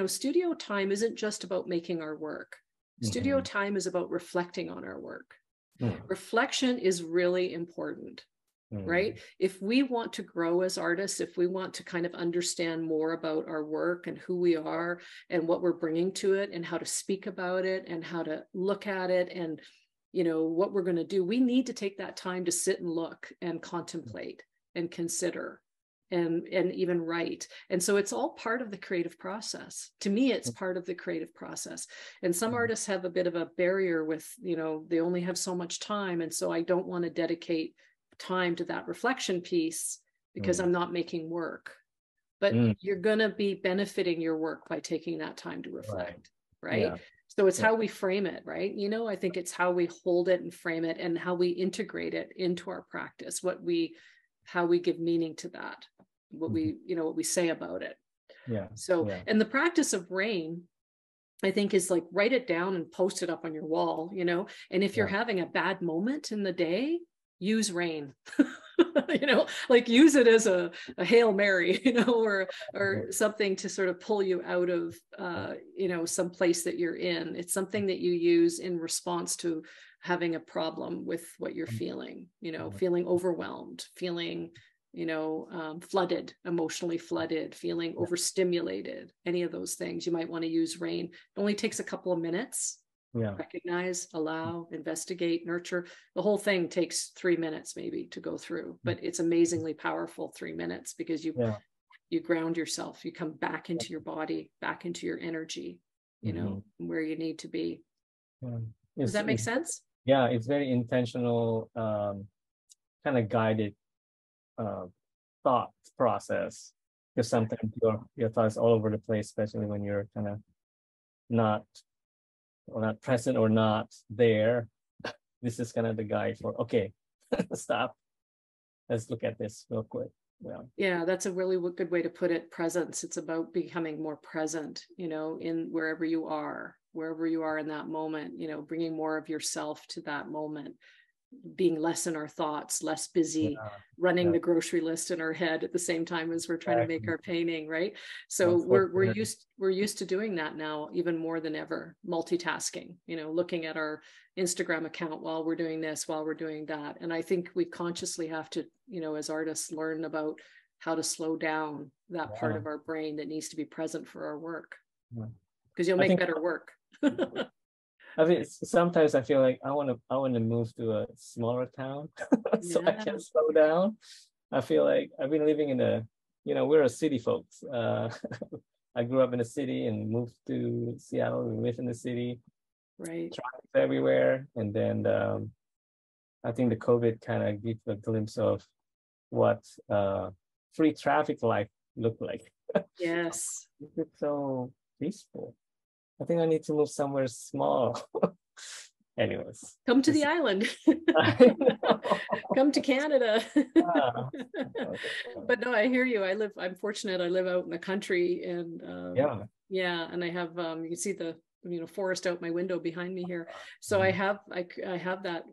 studio time isn't just about making our work. Studio time is about reflecting on our work. Reflection is really important, right? If we want to grow as artists, if we want to kind of understand more about our work and who we are and what we're bringing to it and how to speak about it and how to look at it and what we're going to do, we need to take that time to sit and look and contemplate and consider and even write. And so it's all part of the creative process. To me, it's part of the creative process. And some artists have a bit of a barrier with, they only have so much time. And so I don't want to dedicate time to that reflection piece because I'm not making work. But you're going to be benefiting your work by taking that time to reflect, right? Yeah. So it's how we frame it, right? I think it's how we hold it and frame it and how we integrate it into our practice, how we give meaning to that, what we say about it. Yeah. So, and the practice of rain, I think, is like, write it down and post it up on your wall, and if you're having a bad moment in the day, use rain. Like use it as a Hail Mary, or something to sort of pull you out of, some place that you're in. It's something that you use in response to having a problem with what you're feeling, feeling overwhelmed, feeling, flooded, emotionally flooded, feeling overstimulated, any of those things. You might want to use rain. It only takes a couple of minutes. Recognize, allow, investigate, nurture. The whole thing takes 3 minutes maybe to go through, but it's amazingly powerful 3 minutes because you ground yourself, you come back into your body, back into your energy, where you need to be. Does that make sense? Yeah, it's very intentional, kind of guided thought process, because sometimes your thoughts all over the place, especially when you're kind of not present or not there. This is kind of the guide for, okay, stop. Let's look at this real quick. Yeah, that's a really good way to put it. Presence. It's about becoming more present, in wherever you are in that moment, bringing more of yourself to that moment. being less in our thoughts, less busy, running the grocery list in our head at the same time as we're trying to make our painting, right? So we're used to doing that now, even more than ever, multitasking, you know, looking at our Instagram account while we're doing this, while we're doing that. And I think we consciously have to, you know, as artists, learn about how to slow down that part of our brain that needs to be present for our work, because you'll make better work. I mean, sometimes I feel like I want to move to a smaller town so I can slow down. I feel like I've been living in we're a city folks. I grew up in a city and moved to Seattle. We live in the city, right? Traffic everywhere, and then I think the COVID kind of gives a glimpse of what free traffic life looked like. Yes, it's so peaceful. I think I need to move somewhere small. Anyways. Come to the island. Come to Canada. But no, I hear you. I'm fortunate. I live out in the country, and and I have you can see the forest out my window behind me here. So I have that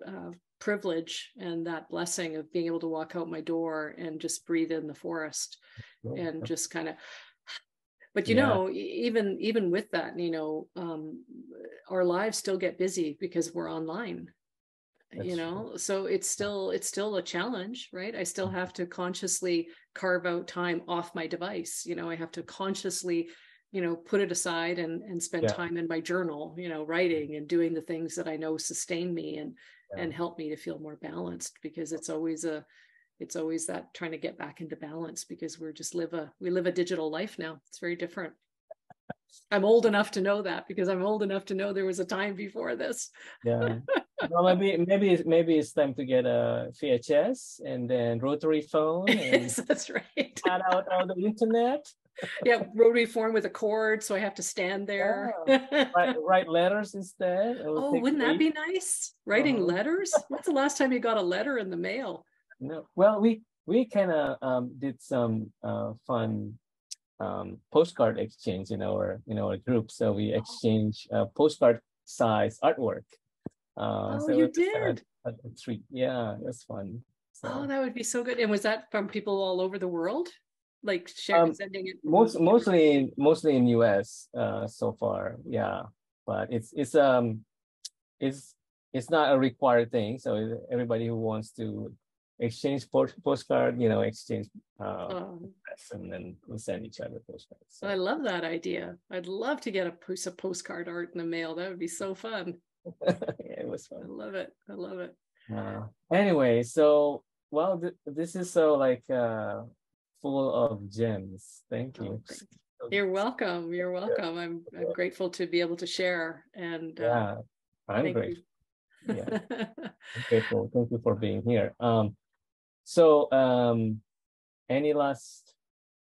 privilege and that blessing of being able to walk out my door and just breathe in the forest and just kind of. But even with that, our lives still get busy because we're online. That's so it's still a challenge, right? I still have to consciously carve out time off my device. I have to consciously, put it aside and spend time in my journal, writing and doing the things that I know sustain me and help me to feel more balanced, because it's always that trying to get back into balance, because we live a digital life now. It's very different. I'm old enough to know that, because I'm old enough to know there was a time before this. Yeah. Well, maybe it's time to get a VHS and then rotary phone. And yes, that's right. Cut out all the internet. Yeah, rotary phone with a cord, so I have to stand there. Write letters instead. Oh, wouldn't that be nice? Writing letters? When's the last time you got a letter in the mail? No. Well, we kind of did some fun postcard exchange in our group. So we exchange postcard size artwork. So you did a treat. Yeah, it was fun. So. Oh, that would be so good. And was that from people all over the world, like sending it? Mostly in US so far. Yeah, but it's not a required thing. So everybody who wants to exchange postcard, exchange and then we'll send each other postcards. So. I love that idea. I'd love to get a piece of postcard art in the mail. That would be so fun. Yeah, it was fun. I love it. Anyway, so this is so full of gems. Thank you. You're welcome. I'm grateful to be able to share. And I'm grateful. Yeah, I'm grateful. Thank you for being here. So any last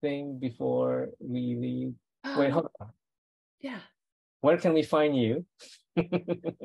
thing before we leave? Wait, hold on. Yeah. Where can we find you?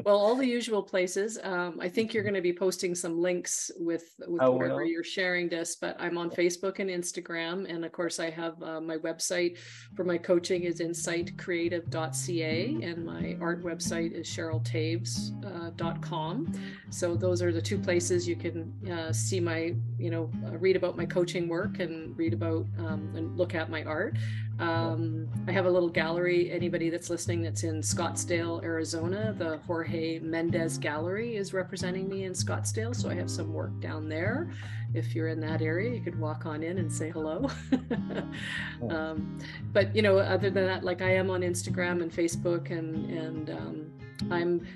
Well, all the usual places. I think you're going to be posting some links with wherever you're sharing this, but I'm on Facebook and Instagram. And of course, I have my website for my coaching is insightcreative.ca, and my art website is cheryltaves.com. So those are the two places you can see my, read about my coaching work and read about and look at my art. I have a little gallery. Anybody that's listening that's in Scottsdale, Arizona, the Jorge Mendez Gallery is representing me in Scottsdale. So I have some work down there. If you're in that area, you could walk on in and say hello. But, other than that, I am on Instagram and Facebook, and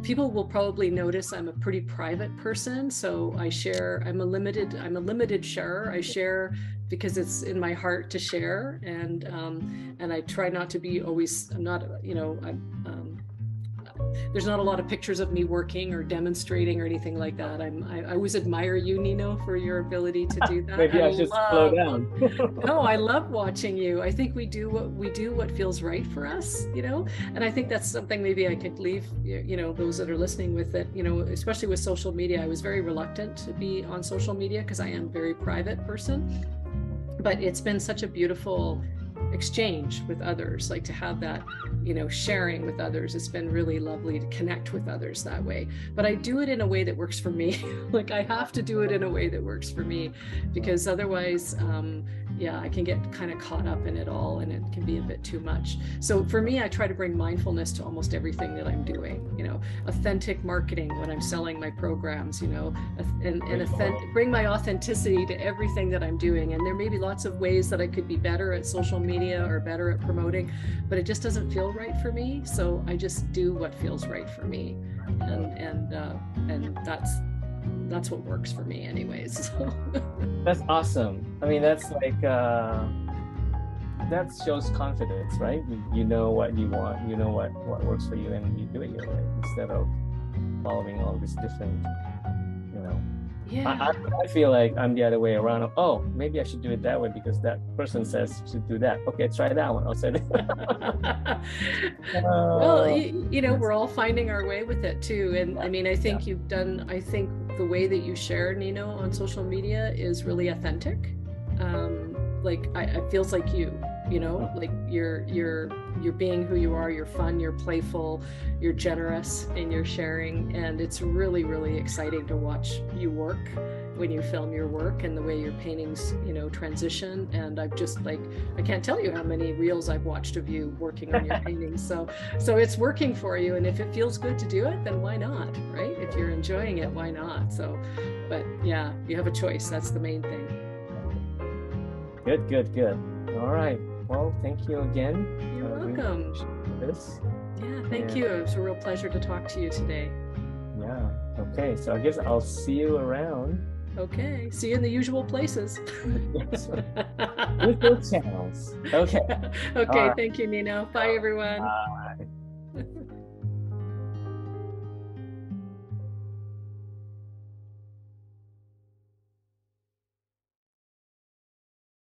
people will probably notice I'm a pretty private person. So I'm a limited sharer. I share because it's in my heart to share, and I try not to be always. I'm not, there's not a lot of pictures of me working or demonstrating or anything like that. I always admire you, Nino, for your ability to do that. Maybe I should slow down. No, I love watching you. I think we do what feels right for us, and I think that's something maybe I could leave, those that are listening with it, especially with social media. I was very reluctant to be on social media because I am a very private person, but it's been such a beautiful exchange with others, like to have that, sharing with others. It's been really lovely to connect with others that way. But I do it in a way that works for me. Like I have to do it in a way that works for me, because otherwise, I can get kind of caught up in it all, and it can be a bit too much. So for me, I try to bring mindfulness to almost everything that I'm doing, authentic marketing when I'm selling my programs, bring my authenticity to everything that I'm doing. And there may be lots of ways that I could be better at social media or better at promoting, but it just doesn't feel right for me. So I just do what feels right for me. And that's what works for me anyways. That's awesome. I mean, that's like, that shows confidence, right? You know what you want, you know what works for you, and you do it your way instead of following all these different, Yeah. I feel like I'm the other way around. Oh, maybe I should do it that way because that person says to do that. Okay, try that one. I'll say that. Well, we're all finding our way with it too. And I mean, I think I think the way that you share, Nino, on social media is really authentic. Like it feels like like you're being who you are. You're fun, you're playful, you're generous in your sharing, and it's really, really exciting to watch you work when you film your work and the way your paintings transition. And I've just I can't tell you how many reels I've watched of you working on your paintings. So it's working for you, and if it feels good to do it, then why not, right? If you're enjoying it, why not? So, but yeah, you have a choice. That's the main thing. Good. All right. Well, thank you again. You're welcome. Yeah, thank you. It was a real pleasure to talk to you today. Yeah. Okay. So I guess I'll see you around. Okay. See you in the usual places. With those channels. Okay. Okay. Right. Thank you, Nino. Bye, everyone. Bye.